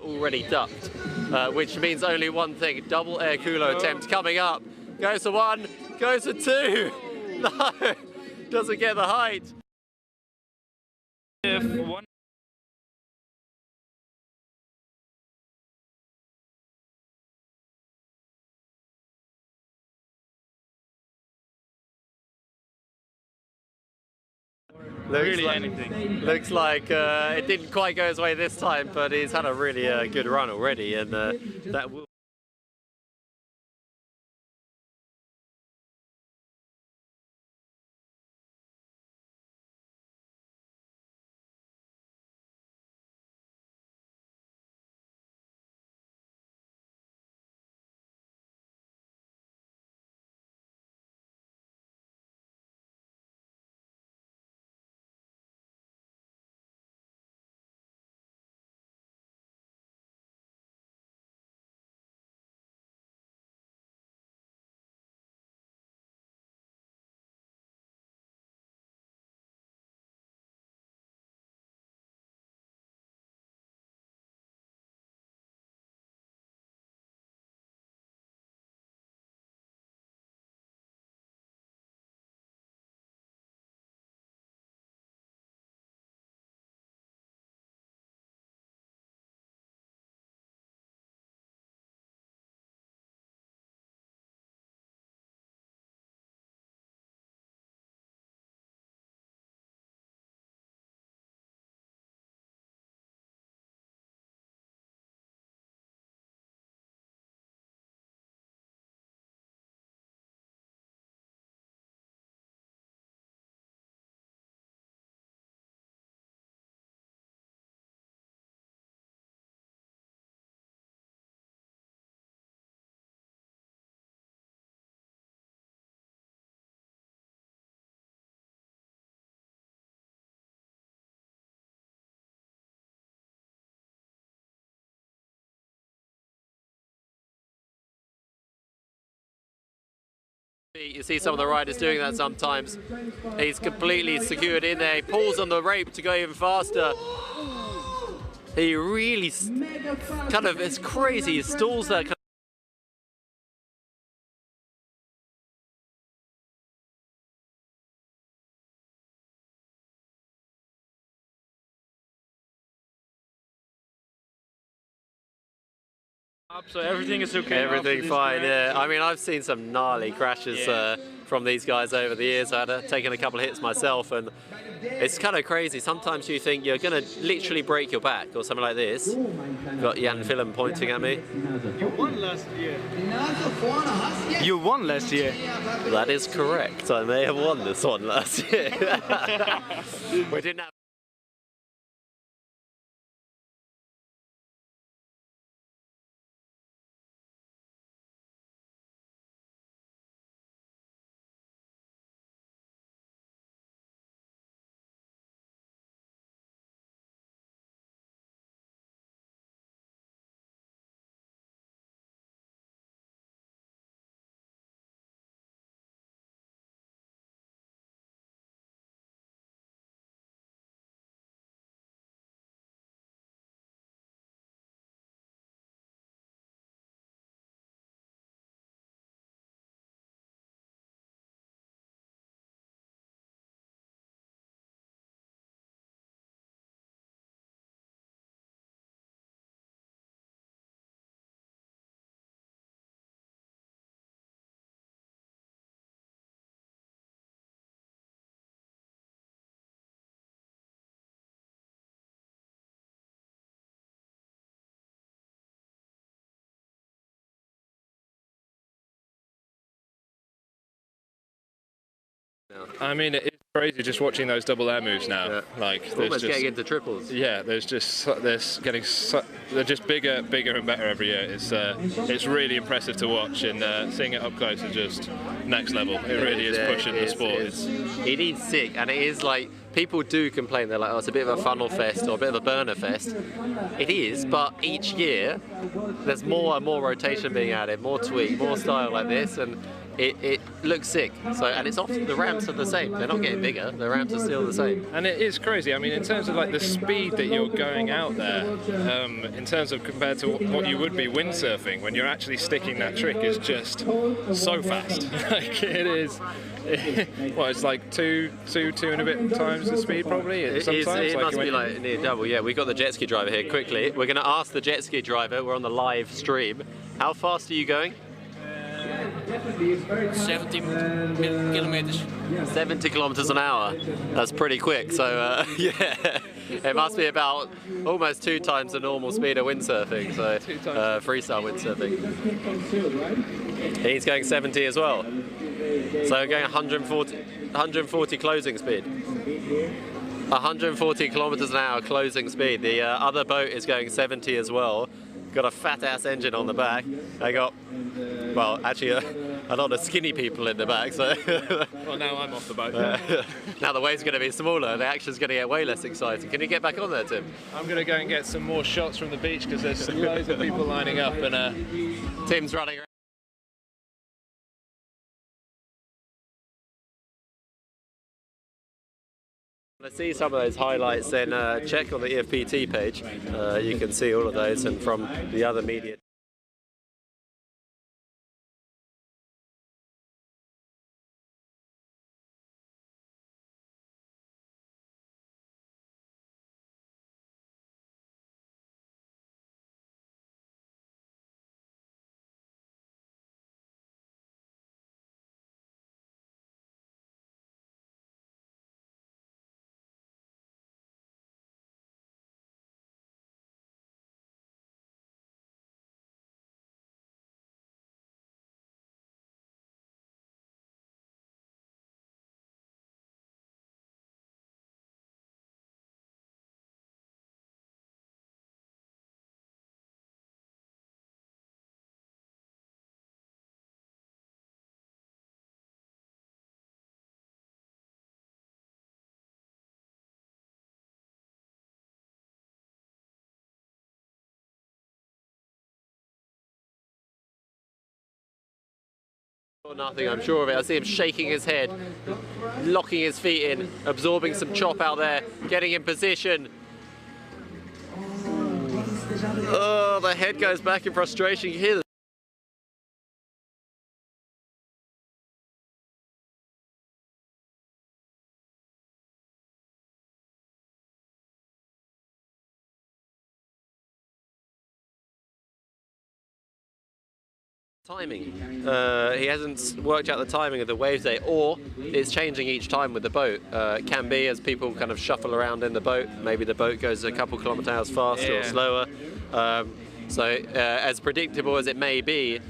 already ducked, which means only one thing: double air culo attempt coming up. Goes for one, goes for two. No, doesn't get the height. If one Looks like it didn't quite go his way this time, but he's had a really good run already, and that will You see some of the riders doing that sometimes. He's completely secured in there. He pulls on the rope to go even faster. He really kind of, it's crazy. He stalls that kind So everything is okay. Everything fine, yeah. I mean, I've seen some gnarly crashes from these guys over the years. I've taken a couple of hits myself, and it's kind of crazy. Sometimes you think you're going to literally break your back or something like this. Got Jan Willem pointing at me. You won last year. You won last year. That is correct. I may have won this one last year. We didn't have. I mean, it's crazy just watching those double air moves now. Yeah. Like, Almost getting into triples. Yeah, they're just bigger and better every year. It's really impressive to watch, and seeing it up close is just next level. It really is pushing the sport. It is sick, and it is like, people do complain, they're like, oh, it's a bit of a funnel fest or a bit of a burner fest. It is, but each year there's more and more rotation being added, more tweak, more style like this, and it looks sick. So, and it's often the ramps are the same. They're not getting bigger. The ramps are still the same. And it is crazy. I mean, in terms of like the speed that you're going out there, in terms of compared to what you would be windsurfing, when you're actually sticking that trick, is just so fast. Like it is. Well, it's like two and a bit times the speed probably. It must be like near double. Yeah, we've got the jet ski driver here. Quickly, we're going to ask the jet ski driver. We're on the live stream. How fast are you going? 70 kilometers. 70 kilometers an hour. That's pretty quick. So yeah, it must be about almost 2 times the normal speed of windsurfing. So freestyle windsurfing. He's going 70 as well. So going 140 closing speed. 140 kilometers an hour closing speed. The other boat is going 70 as well. Got a fat ass engine on the back. I got, well, actually a lot of skinny people in the back. So well, now I'm off the boat. Now the wave's going to be smaller. The action's going to get way less exciting. Can you get back on there, Tim? I'm going to go and get some more shots from the beach because there's loads of people lining up, and Tim's running around. To see some of those highlights, then check on the EFPT page. You can see all of those, and from the other media. Nothing, I'm sure of it. I see him shaking his head, locking his feet in, absorbing some chop out there, getting in position. Oh, the head goes back in frustration. You hear the timing. He hasn't worked out the timing of the waves there, or it's changing each time with the boat. It can be as people kind of shuffle around in the boat. Maybe the boat goes a couple kilometres faster or slower. So as predictable as it may be,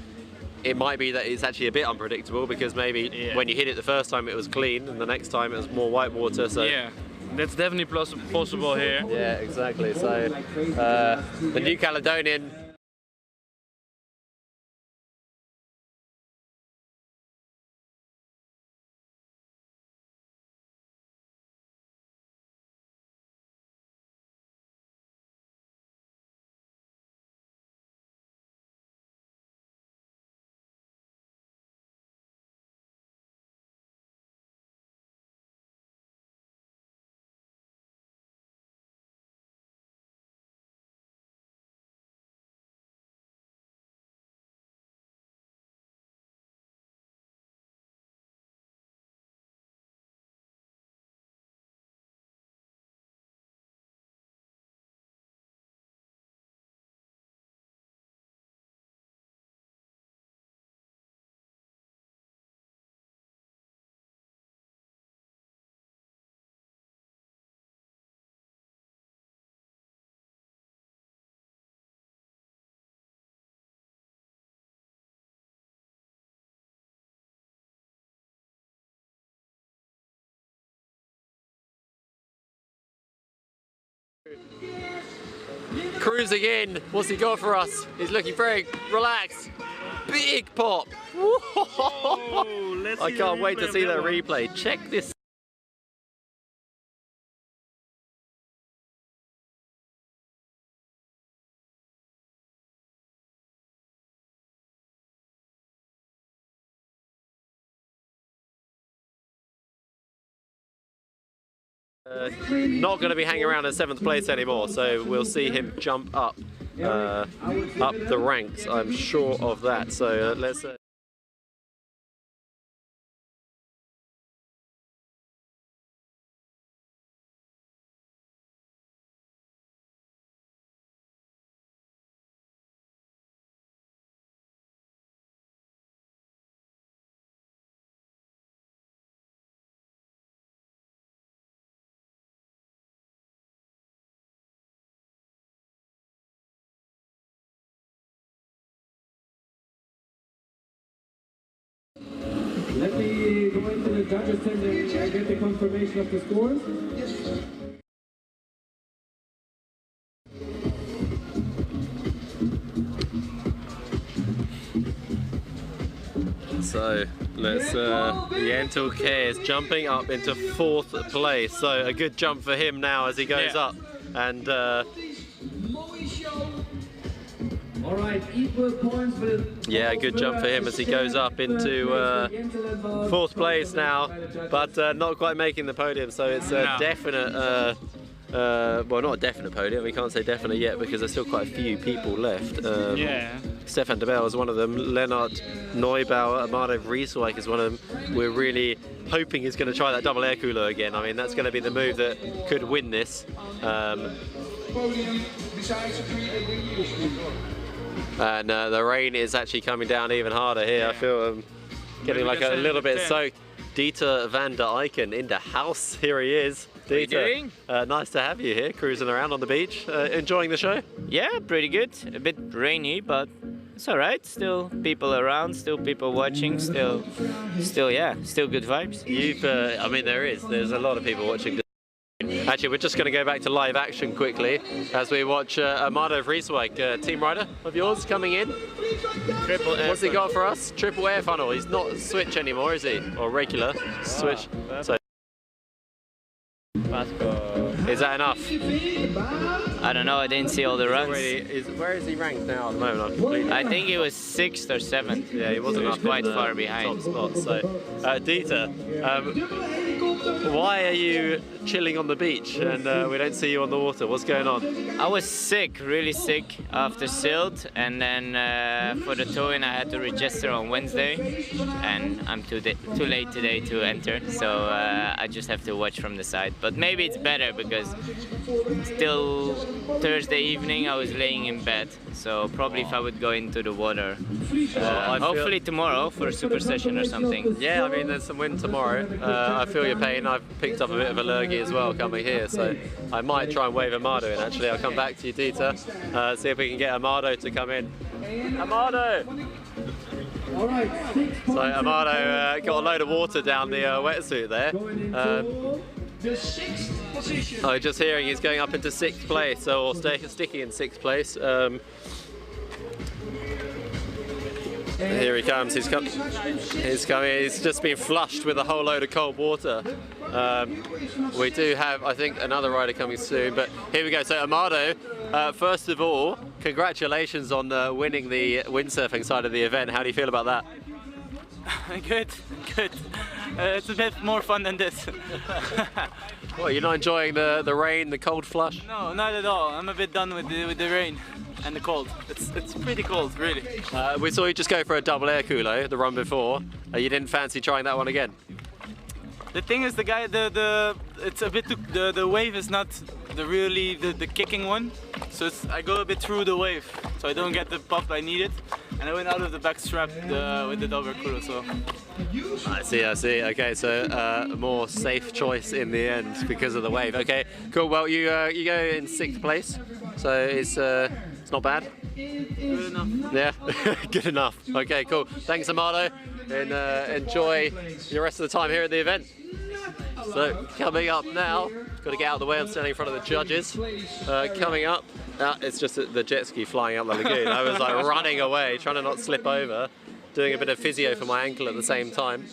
it might be that it's actually a bit unpredictable, because maybe when you hit it the first time it was clean and the next time it was more white water. So yeah, that's definitely possible here. Yeah, exactly. So the New Caledonian. Cruising in, what's he got for us? He's looking very relaxed. Big pop. I can't wait to see that replay. Check this. Not going to be hanging around in 7th place anymore, so we'll see him jump up the ranks. I'm sure of that. So let's. Let me go into the judges' tent and get the confirmation of the scores. So let's. Yentil Cares jumping up into 4th place. So a good jump for him now as he goes up, and. All right, equal points with yeah, good jump for him as he goes up into 4th place now, but not quite making the podium. So it's a definite, well, not a definite podium. We can't say definite yet because there's still quite a few people left. Stefan de Bel is one of them. Lennart Neubauer, Amado Vrieswijk is one of them. We're really hoping he's going to try that double air cooler again. I mean, that's going to be the move that could win this. And the rain is actually coming down even harder here. I feel getting like a little bit soaked. Dieter van der Eycken in the house. Here he is. Dieter, what are you doing? Nice to have you here, cruising around on the beach. Enjoying the show? Yeah, pretty good. A bit rainy, but it's alright. Still people around, still people watching, still yeah, still good vibes. I mean, there's a lot of people watching. Actually, we're just going to go back to live action quickly as we watch Amado Vrieswijk, team rider of yours, coming in. Triple air. What's he got for us? Triple air funnel. He's not switch anymore, is he? Or regular switch. So. Fast Is that enough? I don't know, I didn't see all the runs. Where is he ranked now at the moment? I think he was 6th or 7th. Yeah, he wasn't up quite in the far behind. top spot. So, Dieter, why are you chilling on the beach and we don't see you on the water? What's going on? I was sick, really sick after Silt, and then for the towing I had to register on Wednesday, and I'm too late today to enter, so I just have to watch from the side. But maybe it's better because still Thursday evening I was laying in bed, so probably if I would go into the water, hopefully tomorrow for a super session or something. Yeah, I mean there's some wind tomorrow. I feel your pain. I've picked up a bit of allergy as well coming here, so I might try and wave Amado in actually. I'll come back to you, Dieter, see if we can get Amado to come in. Amado! So Amado got a load of water down the wetsuit there. Oh, just hearing he's going up into 6th place, or sticking in 6th place. Here he comes, he's coming, he's just been flushed with a whole load of cold water. We do have, I think, another rider coming soon, but here we go. So Amado, first of all, congratulations on winning the windsurfing side of the event. How do you feel about that? Good. It's a bit more fun than this. Well, you're not enjoying the rain, the cold flush? No, not at all. I'm a bit done with the rain and the cold. It's pretty cold, really. We saw you just go for a double air culo the run before. You didn't fancy trying that one again? The thing is, it's a bit the wave is not the kicking one, so I go a bit through the wave, so I don't get the pop I needed, and I went out of the back strap with the double culo. So I see. Okay, so more safe choice in the end because of the wave. Okay, cool. Well, you go in 6th place, so it's not bad. Good enough. Yeah, good enough. Okay, cool. Thanks, Amado, and enjoy the rest of the time here at the event. So coming up now, got to get out of the way. I'm standing in front of the judges. Coming up, it's just the jet ski flying out the lagoon. I was like running away, trying to not slip over, doing a bit of physio for my ankle at the same time,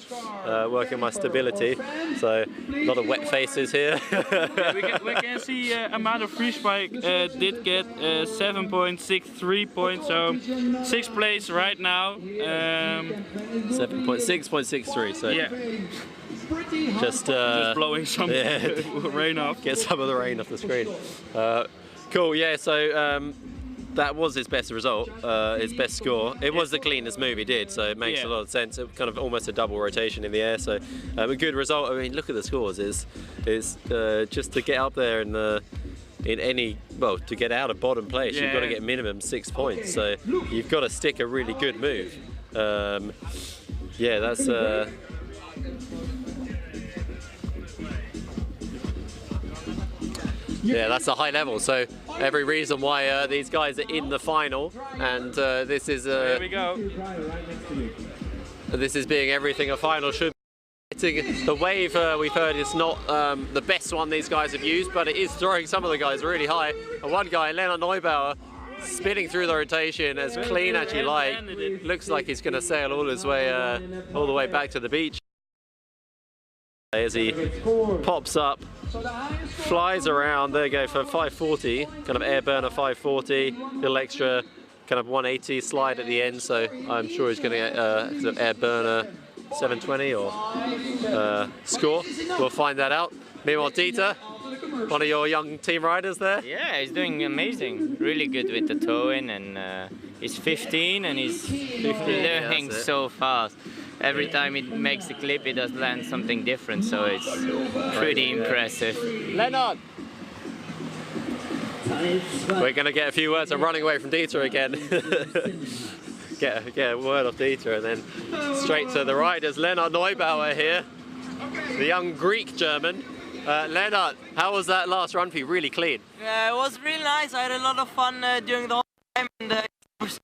working my stability. So a lot of wet faces here. Yeah, we can see Amado Freespike did get 7.63 points, so 6th place right now. 7.6.63. So yeah. Just blowing some rain off. Get some of the rain off the screen. Cool, yeah, so that was his best result, his best score. It was the cleanest move he did, so it makes a lot of sense. It kind of almost a double rotation in the air, so a good result. I mean, look at the scores. It's just to get up there in to get out of bottom place, you've got to get minimum 6 points. So you've got to stick a really good move. Yeah, that's. Yeah, that's a high level. So every reason why these guys are in the final, and this is here we go. This is being everything a final should be. The wave we've heard is not the best one these guys have used, but it is throwing some of the guys really high. And one guy, Leonard Neubauer, spinning through the rotation as clean as you like. Looks like he's going to sail all his way, all the way back to the beach. As he pops up, flies around, there you go for 540, kind of air burner 540, little extra kind of 180 slide at the end, so I'm sure he's going to get sort of air burner 720 or score. We'll find that out. Meanwhile, Dieter, one of your young team riders there. Yeah, he's doing amazing, really good with the towing, and he's 15 and he's learning so fast. Every time it makes a clip, it does land something different, so it's pretty impressive. Leonard! We're going to get a few words. I'm running away from Dieter again. get a word off Dieter, and then straight to the riders. Leonard Neubauer here, the young Greek-German. Leonard, how was that last run for you? Really clean? Yeah, it was really nice. I had a lot of fun during the whole time, and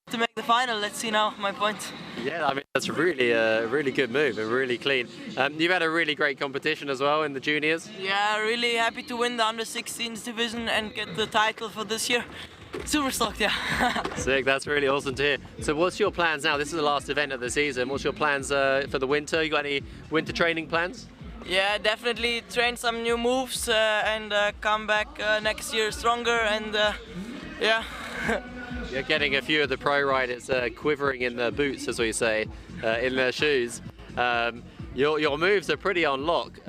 to make the final. Let's see now my points. Yeah, I mean, that's really a really good move and really clean. You've had a really great competition as well in the juniors. Yeah, really happy to win the under-16s division and get the title for this year. Super stoked, yeah. Sick, that's really awesome to hear. So what's your plans now? This is the last event of the season. What's your plans for the winter? You got any winter training plans? Yeah, definitely train some new moves and come back next year stronger and yeah. You're getting a few of the pro riders quivering in their boots, as we say, in their shoes. Your moves are pretty on lock.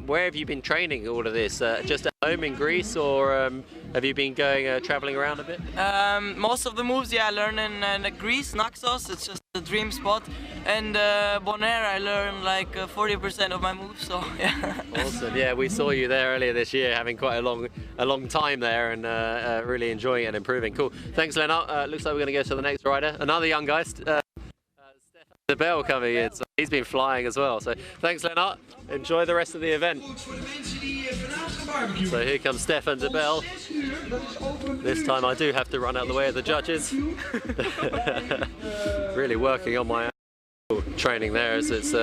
Where have you been training all of this? Just at home in Greece, or have you been going traveling around a bit? Most of the moves, yeah, I learn in Greece, Naxos. It's just a dream spot. And Bonaire, I learned like 40% of my moves. So yeah. Awesome. Yeah, we saw you there earlier this year, having quite a long time there, and really enjoying it and improving. Cool. Thanks, Lennart. Looks like we're going to go to the next rider. Another young guy. The Bell coming in, so he's been flying as well. So thanks, Lennart. Enjoy the rest of the event. So here comes Stefan de Bell. This time I do have to run out the way of the judges. Really working on my training there as it's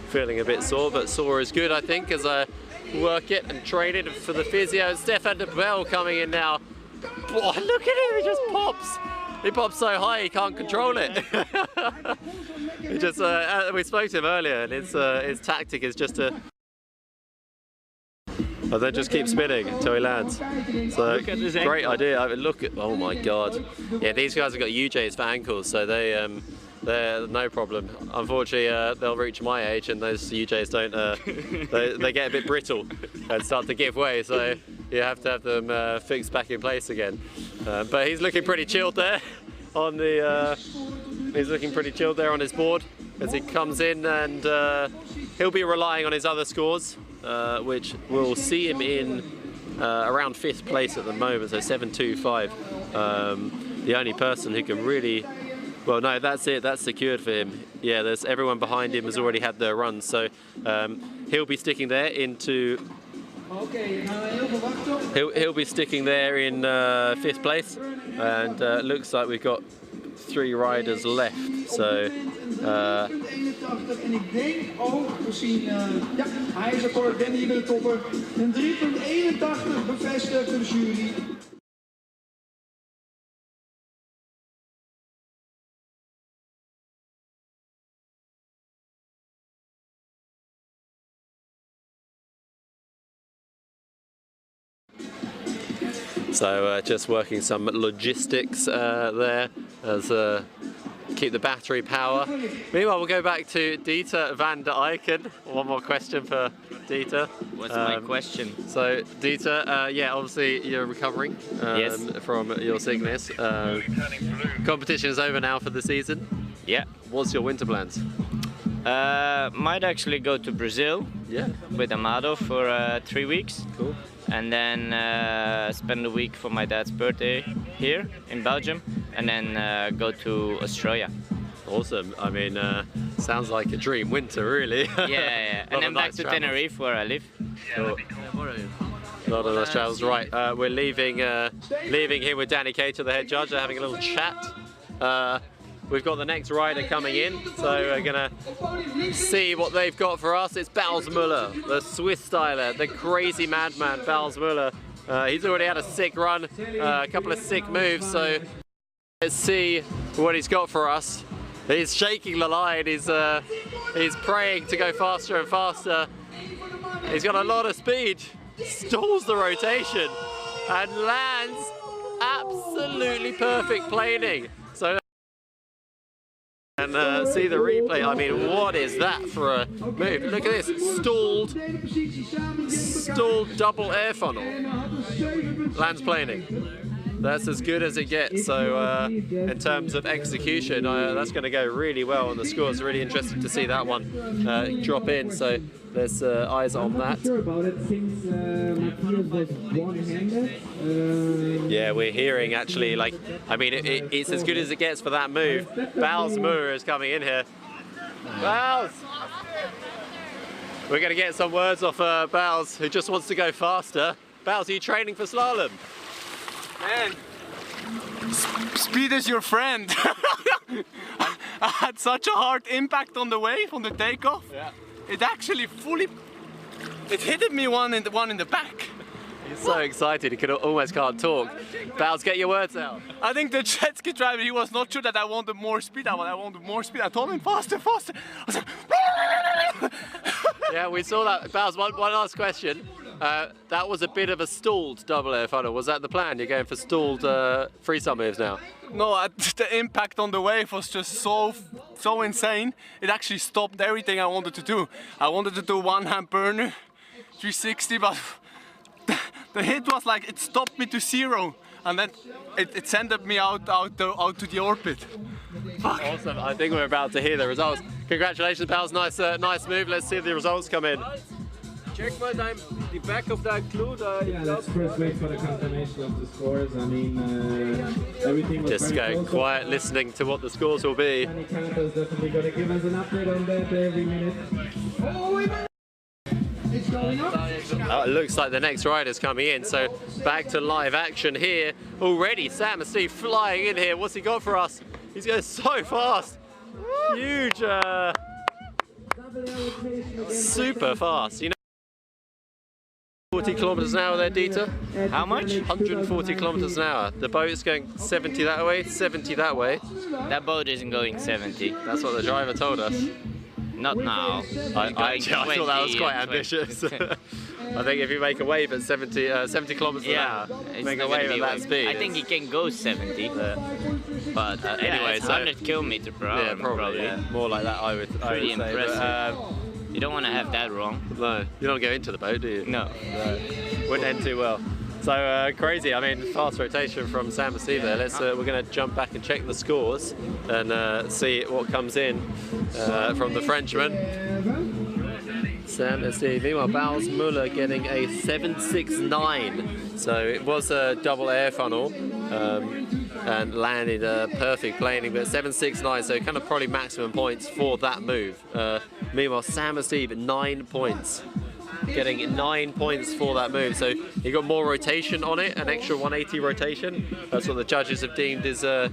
feeling a bit sore, but sore is good, I think, as I work it and train it for the physio. Stefan de Bell coming in now. Boy, look at him, he just pops. He pops so high he can't control it. He just we spoke to him earlier, and his tactic is just to and then just keep spinning until he lands. So great idea. I mean, look at, oh my god. Yeah, these guys have got UJs for ankles, so they're no problem. Unfortunately, they'll reach my age, and those UJs don't. They get a bit brittle and start to give way. So you have to have them fixed back in place again. But he's looking pretty chilled there on the. He's looking pretty chilled there on his board as he comes in, and he'll be relying on his other scores, which will see him in around 5th place at the moment, so 7.25. The only person who can really. Well, no, that's it. That's secured for him. Yeah, there's everyone behind him has already had their runs, so he'll be sticking there into. He'll be sticking there in 5th place, and looks like we've got 3 riders left. So. En ik denk ook gezien, ja, hij is akkoord, Danny de topper. Een 3.81 bevestigd door de jury. So just working some logistics there as keep the battery power. Meanwhile, we'll go back to Dieter van der Eycken. One more question for Dieter. What's my question? So Dieter, yeah, obviously you're recovering Yes. from your sickness. Competition is over now for the season. Yeah. What's your winter plans? Might actually go to Brazil. Yeah. With Amado for 3 weeks. Cool. And then spend a week for my dad's birthday here in Belgium, and then go to Australia. Awesome. I mean, sounds like a dream winter, really. Yeah. And then back to Tenerife, where I live. Cool. A lot of those travels. Right, we're leaving here with Danny Cater, the head judge. They're having a little chat. We've got the next rider coming in, so we're gonna see what they've got for us. It's Balsmuller, the Swiss styler, the crazy madman Balsmuller. He's already had a sick run, a couple of sick moves, so let's see what he's got for us. He's shaking the line, he's praying to go faster and faster. He's got a lot of speed, stalls the rotation, and lands absolutely perfect planing. So. And see the replay. I mean, what is that for a move? Look at this, stalled double air funnel. Lands planing. That's as good as it gets. So in terms of execution, that's going to go really well on the scores. Really interesting to see that one drop in. So there's eyes on that. Yeah, we're hearing actually, like, I mean, it's as good as it gets for that move. Balsmuller is coming in here. Bals! We're going to get some words off Bals, who just wants to go faster. Bals, are you training for slalom? Man, speed is your friend. I had such a hard impact on the wave, on the takeoff. Yeah. It actually it hit me one in the back. He's so excited he almost can't talk. Bals, get your words out. I think the jet ski driver, he was not sure that I wanted more speed. I wanted more speed. I told him faster, faster. I was like, Yeah, we saw that. Baz, one last question. That was a bit of a stalled double air funnel. Was that the plan? You're going for stalled freestyle moves now? No, the impact on the wave was just so insane. It actually stopped everything I wanted to do. I wanted to do one hand burner, 360, but the hit was like, it stopped me to 0. And then it sent me out to the orbit. Fuck. Awesome. I think we're about to hear the results. Congratulations, pals. Nice move. Let's see if the results come in. Check mal the back of that clue. Yeah, let's first wait for the confirmation of the scores. I mean, everything was Just very going close. quiet, listening to what the scores will be. Danny Cantor's definitely going to give us an update on that every minute. It's going up. It looks like the next rider's coming in, so back to live action here. Already, Sam and Steve flying in here. What's he got for us? He's going so fast. Huge, super fast. You know, 40 kilometers an hour there, Dieter. How much? 140 kilometers an hour. The boat's going 70 that way, 70 that way. That boat isn't going 70. That's what the driver told us. Not now. I thought that was quite ambitious. I think if you make a wave at 70 kilometers an hour, make a wave at that speed. I think he can go 70. But anyway, it's so 100 kilometers per hour. Yeah, probably. Yeah. More like that, I would Pretty say. impressive. But, you don't want to have that wrong. no, you don't go into the boat, do you? No. Wouldn't end too well. So crazy. I mean, fast rotation from Sam and Steve there. We're going to jump back and check the scores and see what comes in from the Frenchman. Sam and Steve. Meanwhile, Bowles Muller getting a 769. So it was a double air funnel and landed a perfect planing, but 769. So kind of probably maximum points for that move. Meanwhile, Sam and Steve 9 points. Getting 9 points for that move, so he got more rotation on it, an extra 180 rotation. That's what the judges have deemed is a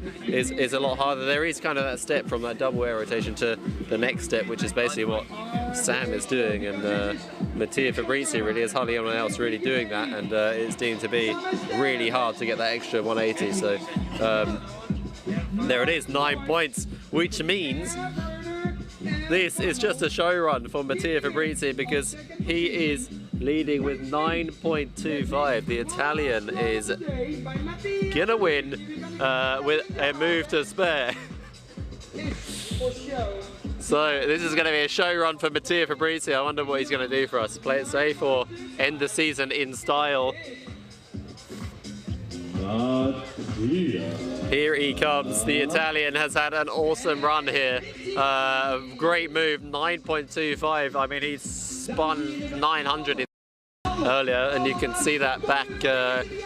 lot harder. There is kind of that step from that double air rotation to the next step, which is basically what Sam is doing, and Mattia Fabrizi really is hardly anyone else really doing that, and it's deemed to be really hard to get that extra 180. So there it is, 9 points, which means this is just a show run for Mattia Fabrizi because he is leading with 9.25. The Italian is gonna win with a move to spare. So this is going to be a show run for Mattia Fabrizi. I wonder what he's going to do for us. Play it safe or end the season in style. Here he comes. The Italian has had an awesome run here. Great move, 9.25. I mean, he's spun 900 in earlier, and you can see that back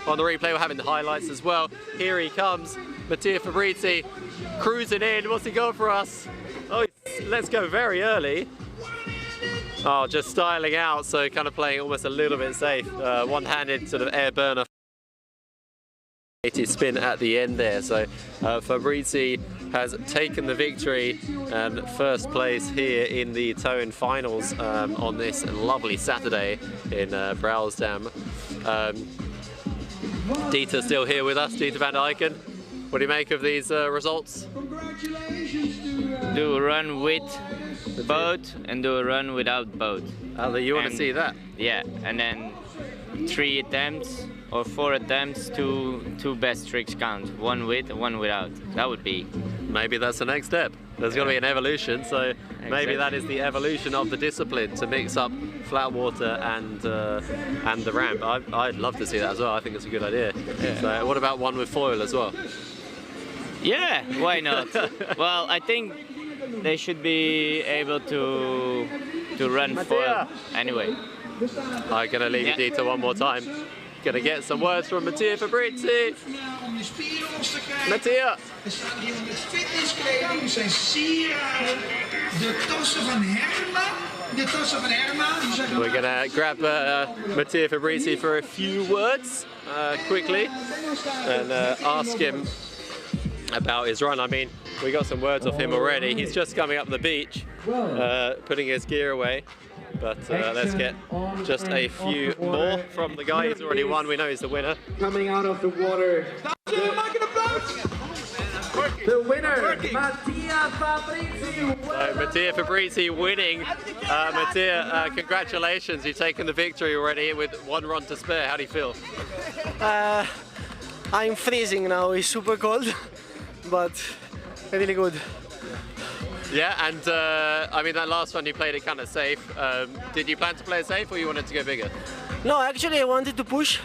on the replay. We're having the highlights as well. Here he comes, Mattia Fabrizi, cruising in. What's he got for us? Oh, let's go very early. Oh, just styling out, so kind of playing almost a little bit safe. One-handed sort of air burner. 80 spin at the end there, so Fabrizi has taken the victory and first place here in the Town Finals on this lovely Saturday in Brouwersdam. Dieter still here with us, Dieter van Eycken. What do you make of these results? Do a run with boat and do a run without boat. Oh, you want to see that? Yeah, and then 3 attempts or 4 attempts, two best tricks count. One with and one without. That would be. Maybe that's the next step. There's going to be an evolution, so maybe that is the evolution of the discipline, to mix up flat water and the ramp. I'd love to see that as well. I think it's a good idea. Yeah. So what about one with foil as well? Yeah, why not? Well, I think they should be able to run foil anyway. I'm going to leave you, Dieter, one more time. Going to get some words from Mattia Fabrizi. Mattia! We staan hier met fitnesskleding, zijn sieraden, de tassen van Herman. We're going to grab Mattia Fabrizi for a few words quickly and ask him about his run. I mean, we got some words off him already. He's just coming up the beach, putting his gear away. But let's get just a few more from the guy who's already won. We know he's the winner. Coming out of the water. The winner, Mattia Fabrizi. So Mattia Fabrizi winning. Mattia, congratulations, you've taken the victory already with one run to spare. How do you feel? I'm freezing now, it's super cold, but really good. Yeah, and I mean that last one you played it kind of safe. Did you plan to play it safe or you wanted to go bigger? No, actually I wanted to push,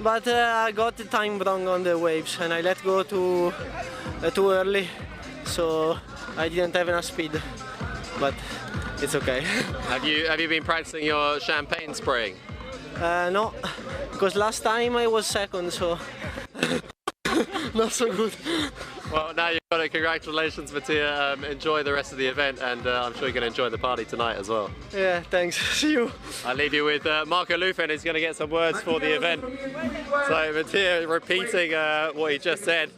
but I got the time wrong on the waves and I let go too early, so I didn't have enough speed, but it's okay. Have you been practicing your champagne spraying? No, because last time I was second, so not so good. Well, now you've got it. Congratulations, Mattia. Enjoy the rest of the event, and I'm sure you're going to enjoy the party tonight as well. Yeah, thanks. See you. I'll leave you with Marco Lufen, who's going to get some words for the event. So Mattia repeating what he just said.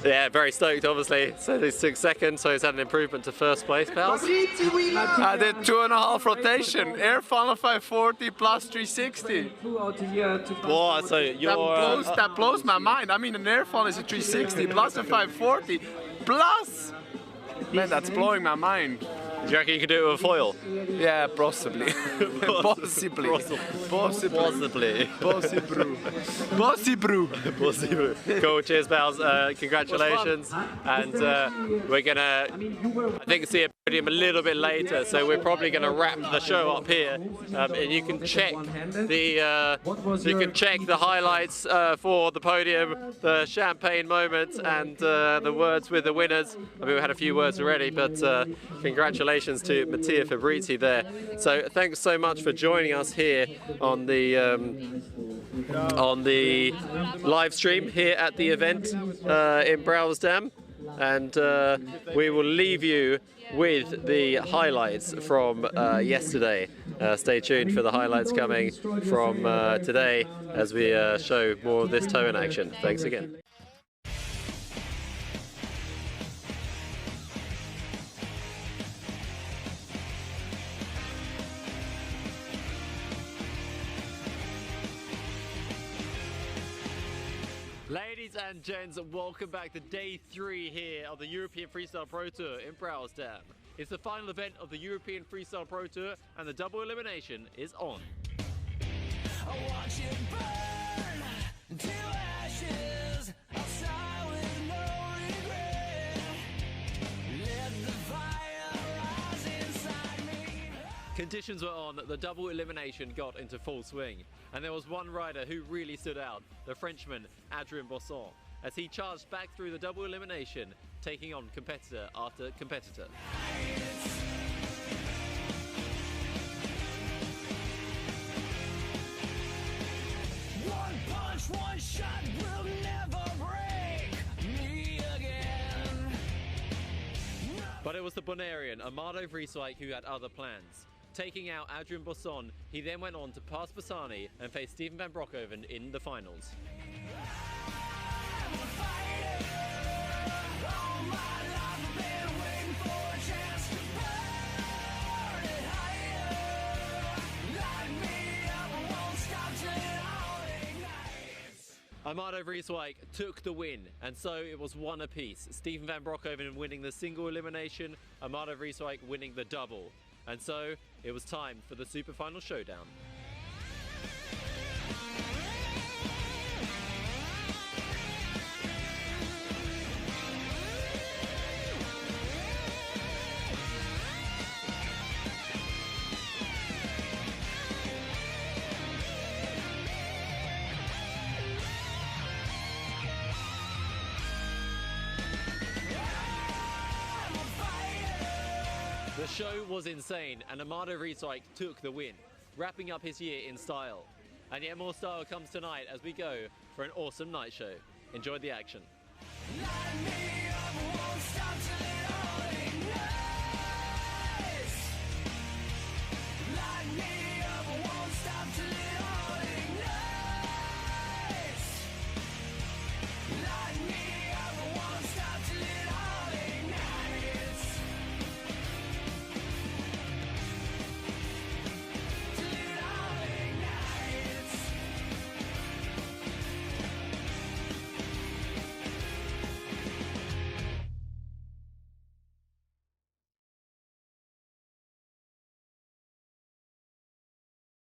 Yeah, very stoked, obviously. So he took second, so he's had an improvement to first place, pals. I did 2.5 rotation, air funnel 540 plus 360. Wow, so you're... That blows my mind. I mean, an air funnel is a 360 plus a 540 plus. Man, that's blowing my mind. Do you reckon you could do it with a foil? Yeah, possibly. Possibly. Possibly. Possibly. Cool, cheers, pals. Congratulations. And we're gonna, I think, see a podium a little bit later, so we're probably gonna wrap the show up here. And you can check the highlights for the podium, the champagne moments, and the words with the winners. I mean, we had a few words already, but congratulations to Mattia Fabrizi there. So thanks so much for joining us here on the live stream here at the event in Brouwersdam, and we will leave you with the highlights from yesterday. Stay tuned for the highlights coming from today as we show more of this toe in action. Thanks again. Ladies and gents, welcome back to day 3 here of the European Freestyle Pro Tour in Brouwersdam. It's the final event of the European Freestyle Pro Tour and the double elimination is on. I watch it burn to ashes. I'll sigh with no regret. Let the fire rise inside me. Conditions were on, the double elimination got into full swing, and there was one rider who really stood out, the Frenchman Adrien Bosson, as he charged back through the double elimination, taking on competitor after competitor. One punch, one shot will never break me again. But it was the Bonairean, Amado Vrieswijk, who had other plans. Taking out Adrien Bosson, he then went on to pass Bassani and face Steven van Broekhoven in the finals. Amado Vrieswijk took the win, and so it was one apiece. Steven van Broekhoven winning the single elimination, Amado Vrieswijk winning the double. And so it was time for the super final showdown. The show was insane, and Amado Vrieswijk took the win, wrapping up his year in style. And yet more style comes tonight as we go for an awesome night show. Enjoy the action. Light me up, won't stop till